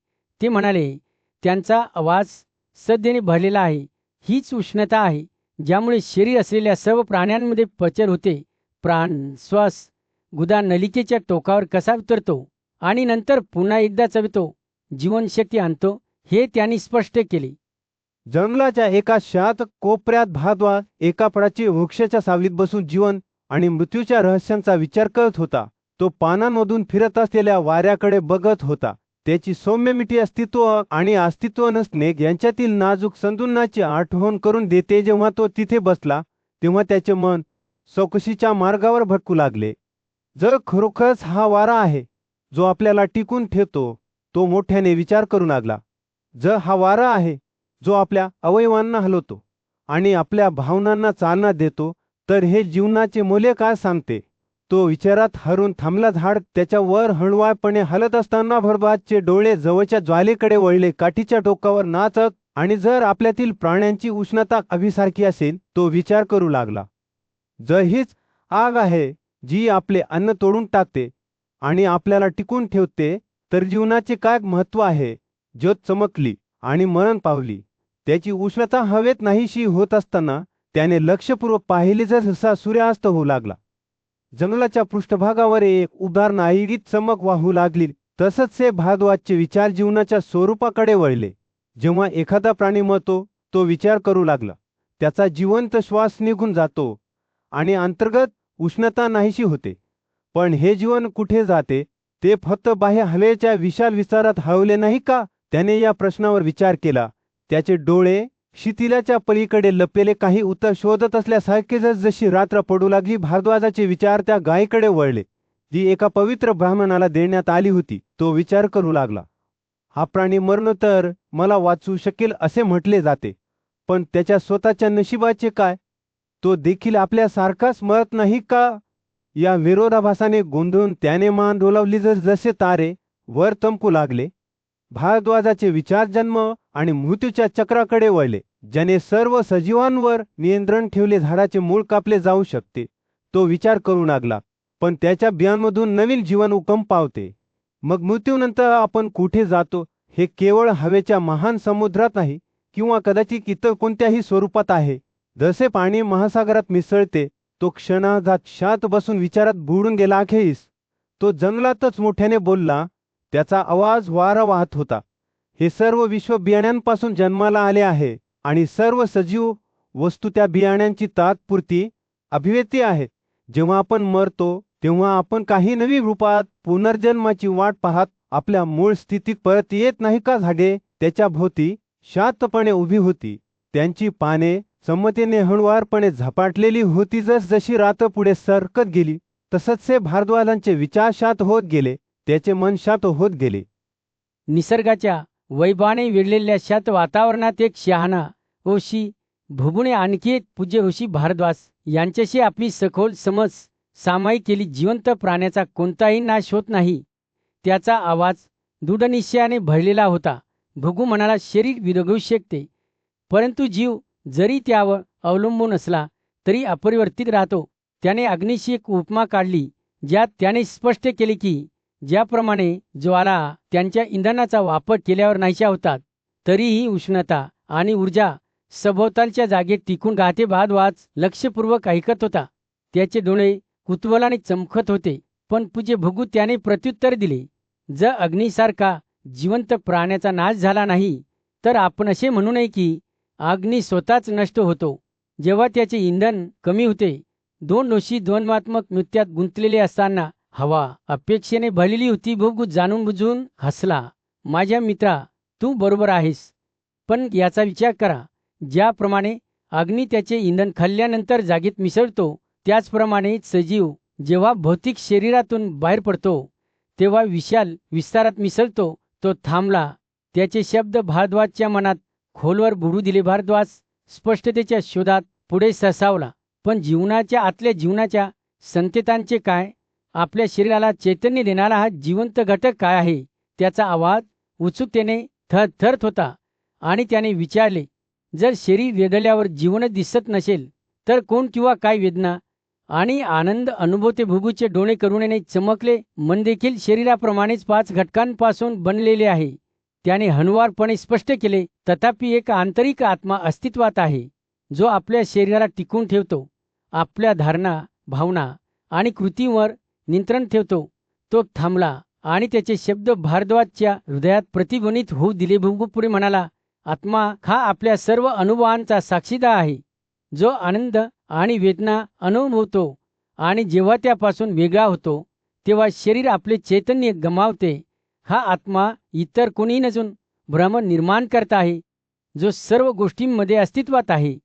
Speaker 3: ते म्हणाले. त्यांचा आवाज सद्येने भरलेला आहे. हीच उष्णता आहे ज्यामुळे शरीर असलेल्या सर्व प्राण्यांमध्ये प्रचर होते. प्राण श्वास गुदा नलिकेच्या टोकावर कसा उतरतो आणि नंतर पुन्हा एकदा चढतो, जीवनशक्ती आणतो, हे त्यांनी स्पष्ट केले.
Speaker 2: जंगलाच्या एका शांत कोपऱ्यात भारद्वाज एका फळाची वृक्षाच्या सावलीत बसून जीवन आणि मृत्यूच्या रहस्यांचा विचार करत होता. तो पानांमधून फिरत असलेल्या वाऱ्याकडे बघत होता. त्याची सौम्य मिठी अस्तित्व आणि अस्तित्व नसणे यांच्यातील नाजूक संतुलनाची आठवण करून देते. जेव्हा तो तिथे बसला तेव्हा त्याचे मन चौकशीच्या मार्गावर भटकू लागले. जर खरोखरच हा वारा आहे जो आपल्याला टिकून ठेवतो, तो मोठ्याने विचार करू लागला. जर हा वारा आहे जो आपल्या अवयवांना हलवतो आणि आपल्या भावनांना चालना देतो, तर हे जीवनाचे मूल्य काय सांगते? तो विचारात हरून थांबला. झाड त्याच्या वर हळुवारपणे हलत असताना भारद्वाजचे डोळे जवळच्या ज्वालेकडे वळले. काठीच्या टोकावर नाचत आणि जर आपल्यातील प्राण्यांची उष्णता आगीसारखी असेल, तो विचार करू लागला. जर हीच आग आहे जी आपले अन्न तोडून टाकते आणि आपल्याला टिकून ठेवते, तर जीवनाचे काय महत्त्व आहे? ज्योत चमकली आणि मरण पावली. त्याची उष्णता हवेत नाहीशी होत असताना त्याने लक्षपूर्वक पाहिले. जसा सूर्यास्त होऊ लागला, जंगलाच्या पृष्ठभागावर एक उबदार नाईगीत चमक वाहू लागली. तसंच हे भारद्वाजचे विचार जीवनाच्या स्वरूपाकडे वळले. जेव्हा एखादा प्राणी मरतो, तो विचार करू लागला. त्याचा जिवंत श्वास निघून जातो आणि अंतर्गत उष्णता नाहीशी होते. पण हे जीवन कुठे जाते? ते फक्त बाह्य हवेच्या विशाल विस्तारात हरवले नाही का? त्याने या प्रश्नावर विचार केला. त्याचे डोळे शिथिलाच्या पलीकडे लपलेले काही उत्तर शोधत असल्यासारखे. जशी रात्र पडू लागली, भारद्वाजाचे विचार त्या गायीकडे वळले जी एका पवित्र ब्राह्मणाला देण्यात आली होती. तो विचार करू लागला, हा प्राणी मरण तर मला वाचू शकेल असे म्हटले जाते, पण त्याच्या स्वतःच्या नशिबाचे काय? तो देखील आपल्यासारखाच मरत नाही का? या विरोधाभासाने गोंधळून त्याने मान डोलावली. जसे तारे वर चमकू लागले, भारद्वाजाचे विचार जन्म आणि मृत्यूच्या चक्राकडे वळले, ज्याने सर्व सजीवांवर नियंत्रण ठेवले. झाडाचे मूळ कापले जाऊ शकते, तो विचार करू लागला, पण त्याच्या बियांमधून नवीन जीवन उगम पावते. मग मृत्यूनंतर आपण कुठे जातो? हे केवळ हवेच्या महान समुद्रात नाही किंवा कदाचित इतर कोणत्याही स्वरूपात आहे. जसे पाणी महासागरात मिसळते, तो क्षणार्धात शांत बसून विचारात बुडून गेला. अखेरीस तो जंगलातच मोठ्याने बोलला. त्याचा आवाज वारा वाहत होता. हे सर्व विश्व बियाण्यांपासून जन्माला आले आहे आणि सर्व सजीव वस्तू त्या बियाण्यांची तात्पुरती अभिव्यक्ती आहे. जेव्हा आपण मरतो तेव्हा आपण काही नवीन रूपात पुनर्जन्माची वाट पाहत आपल्या मूळ स्थितीत परत येत नाही का? झाडे त्याच्या भोवती शांतपणे उभी होती. त्यांची पाने संमतीने हळुवारपणे झपाटलेली होती. जशी रात्र पुढे सरकत गेली तसतसे भारद्वाजांचे विचार शांत होत गेले. त्याचे मन शांत होत गेले.
Speaker 3: निसर्गाच्या वैभवाने वेढलेल्या शांत वातावरणात एक शहाणा ओशी भुबुने आणखी एक पूज्य ऋषी भारद्वाज यांच्याशी आपली सखोल समज सामायिक केली. जिवंत प्राण्याचा कोणताही नाश होत नाही. त्याचा आवाज दृढनिश्चयाने भरलेला होता. भृगू म्हणाला, शरीर विरघळू शकते, परंतु जीव जरी त्यावर अवलंबून असला तरी अपरिवर्तित राहतो. त्याने अग्नीशी एक उपमा काढली, ज्यात त्याने स्पष्ट केले की ज्याप्रमाणे ज्वाला त्यांच्या इंधनाचा वापर केल्यावर नाहीशा होतात, तरीही उष्णता आणि ऊर्जा सभोवतालच्या जागेत टिकून राहते. भारद्वाज लक्षपूर्वक ऐकत होता. त्याचे डोळे कुतूहलाने चमकत होते. पण पूज्य भृगू त्याने प्रत्युत्तर दिले, जर अग्नीसारखा जिवंत प्राण्याचा नाश झाला नाही तर आपण असे म्हणू नये की अग्नी स्वतःच नष्ट होतो. जेव्हा त्याचे इंधन कमी होते, दोन ऋषी द्वंद्वात्मक नृत्यात गुंतलेले असताना हवा अपेक्षेने भरलेली होती. भृगू जाणून बुजून हसला. माझ्या मित्रा, तू बरोबर आहेस, पण याचा विचार करा. ज्याप्रमाणे अग्नी त्याचे इंधन खाल्ल्यानंतर जागेत मिसळतो, त्याचप्रमाणे सजीव जेव्हा भौतिक शरीरातून बाहेर पडतो तेव्हा विशाल विस्तारात मिसळतो. तो थांबला. त्याचे शब्द भारद्वाजच्या मनात खोलवर बुडू दिले. भारद्वाज स्पष्टतेच्या शोधात पुढे सरसावला. पण जीवनाच्या आतल्या जीवनाच्या संकेतांचे काय? आपल्या शरीराला चैतन्य देणारा हा जिवंत घटक काय आहे? त्याचा आवाज उत्सुकतेने थरथरत होता आणि त्याने विचारले, जर शरीर वेदल्यावर जीवनच दिसत नसेल तर कोण किंवा काय वेदना आणि आनंद अनुभवते? भृगूचे डोळे करुणेने चमकले. मन देखील शरीराप्रमाणेच 5 घटकांपासून बनलेले आहे. त्याने हळुवारपणे स्पष्ट केले, तथापि एक आंतरिक आत्मा अस्तित्वात आहे जो आपल्या शरीराला टिकवून ठेवतो, आपल्या धारणा, भावना आणि कृतींवर नियंत्रण ठेवतो. तो थांबला आणि त्याचे शब्द भारद्वाजच्या हृदयात प्रतिध्वनित होऊ दिले. भृगू पुढे म्हणाला, आत्मा हा आपल्या सर्व अनुभवांचा साक्षीदार आहे, जो आनंद आणि वेदना अनुभवतो आणि जेव्हा त्यापासून वेगळा होतो तेव्हा शरीर आपले चैतन्य गमावते. हा आत्मा इतर कोणी नसून ब्रह्म निर्माण करता आहे, जो सर्व गोष्टींमध्ये अस्तित्वात आहे.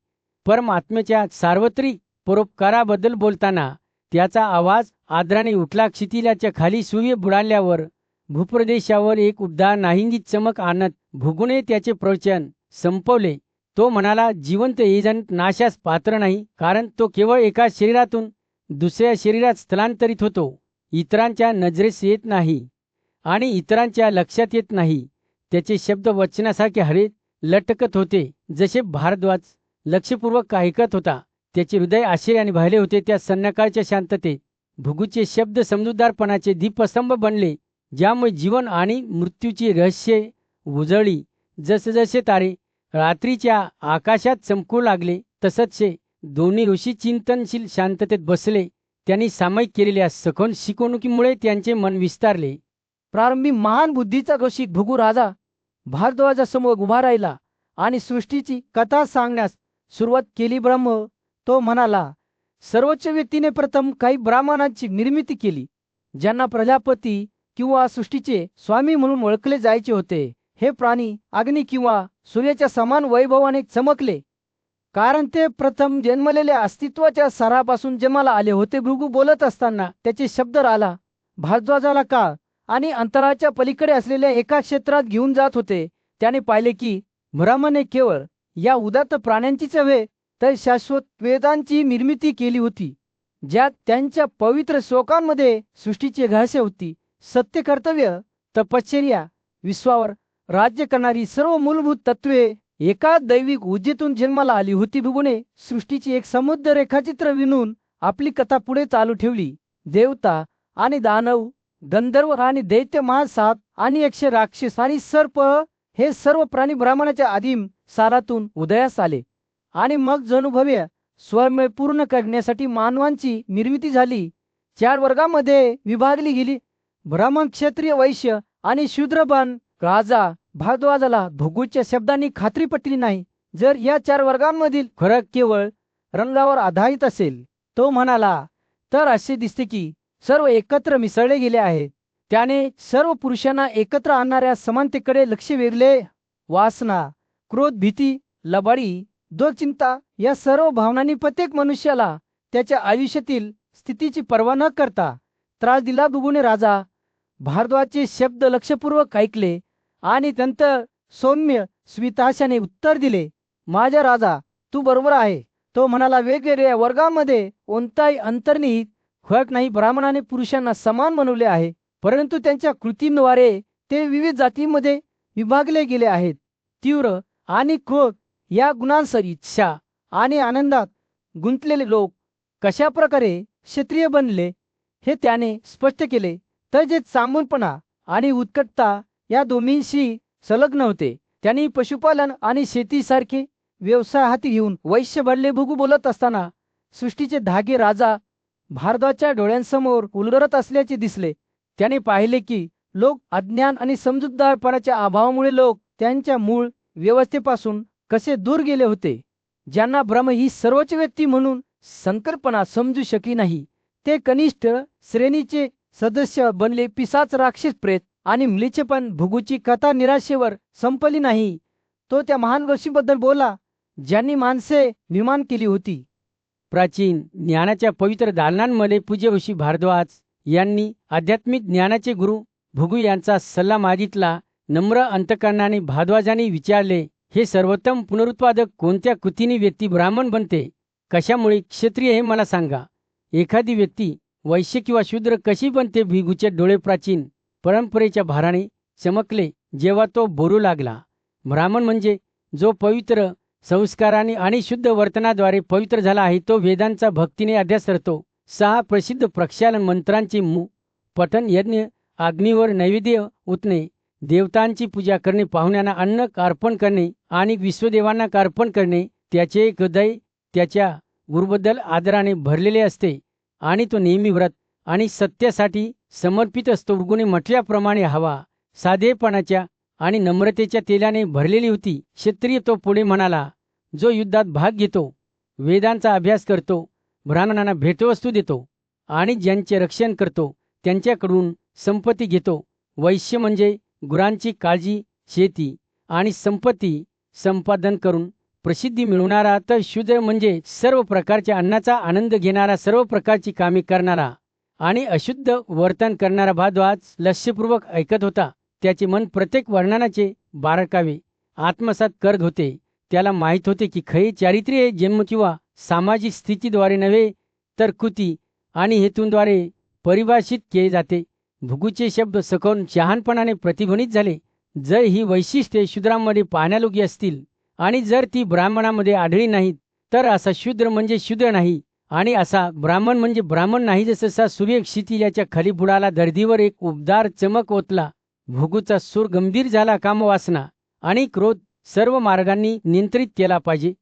Speaker 3: परमात्म्याच्या सार्वत्रिक परोपकाराबद्दल बोलताना त्याचा आवाज आदराने उठला. क्षितिजाच्या खाली सूर्य बुडाल्यावर भूप्रदेशावर एक उबदार नाहिंगी चमक आणत भृगूने त्याचे प्रवचन संपवले. तो म्हणाला, जिवंत एजंट नाशास पात्र नाही, कारण तो केवळ एका शरीरातून दुसऱ्या शरीरात स्थलांतरित होतो. इतरांच्या नजरेस येत नाही आणि इतरांच्या लक्षात येत नाही. त्याचे शब्द वचनासारखे हवेत लटकत होते. जसे भारद्वाज लक्षपूर्वक ऐकत होता, त्याचे हृदय आश्चर्याने भरले होते. त्या संध्याकाळच्या शांततेत भृगूचे शब्द समजूतदारपणाचे दीपस्तंभ बनले, ज्यामुळे जीवन आणि मृत्यूची रहस्ये उजळली. जसजसे तारे रात्रीच्या आकाशात चमकू लागले तसतसे दोन्ही ऋषी चिंतनशील शांततेत बसले. त्यांनी सामायिक केलेल्या सखोल शिकवणुकीमुळे त्यांचे मन विस्तारले.
Speaker 1: प्रारंभी महान बुद्धीचा ऋषी भृगू राजा भारद्वाजासमोर उभा राहिला आणि सृष्टीची कथा सांगण्यास सुरुवात केली. ब्रह्म, तो म्हणाला, सर्वोच्च व्यक्तीने प्रथम काही ब्राह्मणांची निर्मिती केली, ज्यांना प्रजापती किंवा सृष्टीचे स्वामी म्हणून ओळखले जायचे होते. हे प्राणी अग्नी किंवा सूर्याच्या समान वैभवाने चमकले, कारण ते प्रथम जन्मलेल्या अस्तित्वाच्या सरापासून जन्माला आले होते. भृगू बोलत असताना त्याचे शब्द राला भारद्वाजाला काळ आणि अंतराच्या पलीकडे असलेल्या एका क्षेत्रात घेऊन जात होते. त्याने पाहिले की ब्रह्माने केवळ या उदात्त प्राण्यांचीच नव्हे तर शाश्वत वेदांची निर्मिती केली होती, ज्यात त्यांच्या पवित्र श्लोकांमध्ये सृष्टीची रहस्य होती. सत्य, कर्तव्य, तपश्चर्या, विश्वावर राज्य करणारी सर्व मूलभूत तत्वे एका दैविक ऊर्जेतून जन्माला आली होती. भृगूने सृष्टीची एक समुद्र रेखाचित्र विणून आपली कथा पुढे चालू ठेवली. देवता आणि दानव, गंधर्व आणि दैत्य, महासाप आणि यक्ष, राक्षस आणि सर्प हे सर्व प्राणी ब्राह्मणाच्या आदिम सारातून उदयास आले
Speaker 3: आणि मग जनुभव्य स्वयं पूर्ण करण्यासाठी मानवांची निर्मिती झाली. 4 वर्गामध्ये विभागली गेली. ब्राह्मण, क्षत्रिय, वैश्य आणि शूद्रबन. राजा भारद्वाजाला भृगूच्या शब्दांनी खात्री पटली नाही. जर या 4 वर्गांमधील फरक केवळ रंगावर आधारित असेल, तो म्हणाला, तर असे दिसते की सर्व एकत्र मिसळले गेले आहेत. त्याने सर्व पुरुषांना एकत्र आणणाऱ्या समानतेकडे लक्ष वेधले. वासना, क्रोध, भीती, लबाडी, चिंता या सर्व भावनांनी प्रत्येक मनुष्याला त्याच्या आयुष्यातील स्थितीची पर्वा न करता त्रास दिला. भृगूने राजा भारद्वाजचे शब्द लक्षपूर्वक ऐकले आणि नंतर सौम्य स्मितहास्याने उत्तर दिले, माझ्या राजा, तू बरोबर आहे. तो म्हणाला, वेगवेगळ्या वर्गांमध्ये कोणताही अंतर्निहित फरक नाही. ब्राह्मणाने पुरुषांना समान बनवले आहे, परंतु त्यांच्या कृतींद्वारे ते विविध जातींमध्ये विभागले गेले आहेत. तीव्र आणि क्रोध या गुणांसह इच्छा आणि आनंदात गुंतलेले लोक कशा प्रकारे क्षत्रिय बनले हे त्याने स्पष्ट केले. तर जे चांबूनपणा आणि उत्कटता या दोन्हींशी संलग्न होते. त्यांनी पशुपालन आणि शेतीसारखे व्यवसाय हाती घेऊन वैश्य बनले. भृगू बोलत असताना सृष्टीचे धागे राजा भारद्वाजच्या डोळ्यांसमोर उलगडत असल्याचे दिसले. त्याने पाहिले की लोक अज्ञान आणि समजूतदारपणाच्या अभावामुळे लोक त्यांच्या मूळ व्यवस्थेपासून कसे दूर गेले होते. ज्यांना ब्रह्म ही सर्वोच्च व्यक्ती म्हणून संकल्पना समजू शकली नाही, ते कनिष्ठ श्रेणीचे सदस्य बनले. पिशाच, राक्षस, प्रेत आणि म्लेच्छपण. भृगूची कथा निराशेवर संपली नाही. तो त्या महान ऋषीबद्दल बोला ज्यांनी माणसे निर्माण केली होती. प्राचीन ज्ञानाच्या पवित्र दालनांमध्ये पूज्य ऋषी भारद्वाज यांनी आध्यात्मिक ज्ञानाचे गुरु भृगू यांचा सल्ला मागितला. नम्र अंतकरणाने भारद्वाजांनी विचारले, हे सर्वोत्तम पुनरुत्पादक, कोणत्या कृतीने व्यक्ती ब्राह्मण बनते? कशामुळे क्षत्रिय हे मला सांगा. एखादी व्यक्ती वैश्य किंवा शूद्र कशी बनते? भृगूचे डोळे प्राचीन परंपरेच्या भाराने चमकले जेव्हा तो बोलू लागला. ब्राह्मण म्हणजे जो पवित्र संस्काराने आणि शुद्ध वर्तनाद्वारे पवित्र झाला आहे. तो वेदांचा भक्तीने अभ्यास करतो. 6 प्रसिद्ध प्रक्षालन मंत्रांचे पठन, यज्ञ, अग्नीवर नैवेद्य उतणे, देवतांची पूजा करणे, पाहुण्यांना अन्न अर्पण करणे आणि विश्वदेवांना अर्पण करणे. त्याचे हृदय त्याच्या गुरुबद्दल आदराने भरलेले असते आणि तो नेहमी व्रत आणि सत्यासाठी समर्पित असतो. भृगूने म्हटल्याप्रमाणे हवा साधेपणाच्या आणि नम्रतेच्या तेलाने भरलेली होती. क्षत्रिय, तो पुढे म्हणाला, जो युद्धात भाग घेतो, वेदांचा अभ्यास करतो, ब्राह्मणांना भेटवस्तू देतो आणि ज्यांचे रक्षण करतो त्यांच्याकडून संपत्ती घेतो. वैश्य म्हणजे गुरांची काळजी, शेती आणि संपत्ती संपादन करून प्रसिद्धी मिळवणारा. तर शूद्र म्हणजे सर्व प्रकारच्या अन्नाचा आनंद घेणारा, सर्व प्रकारची कामे करणारा आणि अशुद्ध वर्तन करणारा. भारद्वाज लक्षपूर्वक ऐकत होता. त्याचे मन प्रत्येक वर्णनाचे बारकावे आत्मसात करत होते. त्याला माहीत होते की खरे चारित्र्य हे जन्म किंवा सामाजिक स्थितीद्वारे नव्हे, तर कृती आणि हेतूंद्वारे परिभाषित केले जाते. भृगूचे शब्द सखोल शहाणपणाने प्रतिध्वनित झाले. जर ही वैशिष्ट्ये शूद्रांमध्ये पाहण्यायोग्य असतील आणि जर ती ब्राह्मणामध्ये आढळली नाहीत, तर असा शूद्र म्हणजे शूद्र नाही आणि असा ब्राह्मण म्हणजे ब्राह्मण नाही. जसा सूर्य क्षितिजाच्या खाली बुडाला, धरतीवर एक उबदार चमक ओतला. भृगूचा सूर गंभीर झाला. कामवासना आणि क्रोध सर्व मार्गांनी नियंत्रित केला पाहिजे.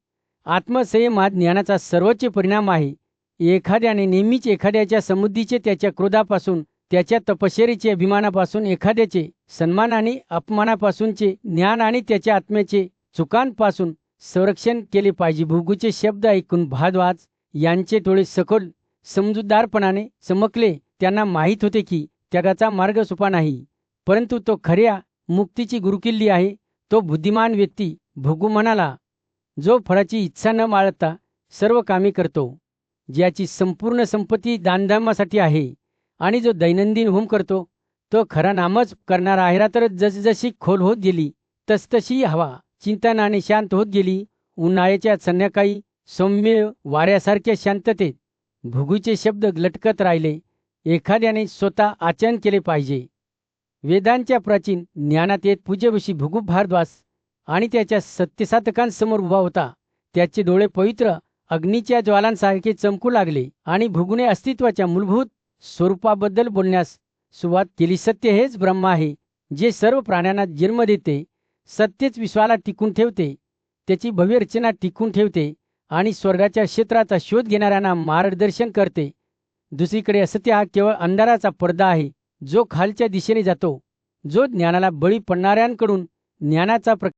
Speaker 3: आत्मसंयम हा ज्ञानाचा सर्वोच्च परिणाम आहे. एखाद्याने नेहमीच एखाद्याच्या समृद्धीचे, त्याच्या क्रोधापासून, त्याच्या तपश्चर्येचे, अभिमानापासून, एखाद्याचे सन्मान आणि अपमानापासूनचे ज्ञान आणि त्याच्या आत्म्याचे चुकांपासून संरक्षण केले पाहिजे. भृगूचे शब्द ऐकून भारद्वाज यांचे डोळे सखोल समजूतदारपणाने चमकले. त्यांना माहीत होते की त्यागाचा मार्ग सोपा नाही, परंतु तो खऱ्या मुक्तीची गुरुकिल्ली आहे. तो बुद्धिमान व्यक्ती, भृगू म्हणाला, जो फळाची इच्छा न बाळगता सर्व कामे करतो, ज्याची संपूर्ण संपत्ती दानधर्मासाठी आहे आणि जो दैनंदिन होम करतो, तो खरा नामच करणारा आहे. रात्र जसजशी खोल होत गेली तसतशी हवा चिंतनाने शांत होत गेली. उन्हाळ्याच्या संध्याकाळी सौम्य वाऱ्यासारख्या शांततेत भृगूचे शब्द लटकत राहिले. एखाद्याने स्वतः आचरण केले पाहिजे. वेदांच्या प्राचीन ज्ञानात येत पूज्य ऋषी भृगू भारद्वाज आणि त्याच्या सत्यसाधकांसमोर उभा होता. त्याचे डोळे पवित्र अग्नीच्या ज्वालांसारखे चमकू लागले आणि भृगूने अस्तित्वाच्या मूलभूत स्वरूपाबद्दल बोलण्यास सुरुवात केली. सत्य हेच ब्रह्म आहे, जे सर्व प्राण्यांना जन्म देते. सत्यच विश्वाला टिकून ठेवते, त्याची भव्य रचना टिकून ठेवते आणि स्वर्गाच्या क्षेत्राचा शोध घेणाऱ्यांना मार्गदर्शन करते. दुसरीकडे असत्य हा केवळ अंधाराचा पडदा आहे, जो खालच्या दिशेने जातो, जो ज्ञानाला बळी पडणाऱ्यांकडून ज्ञानाचा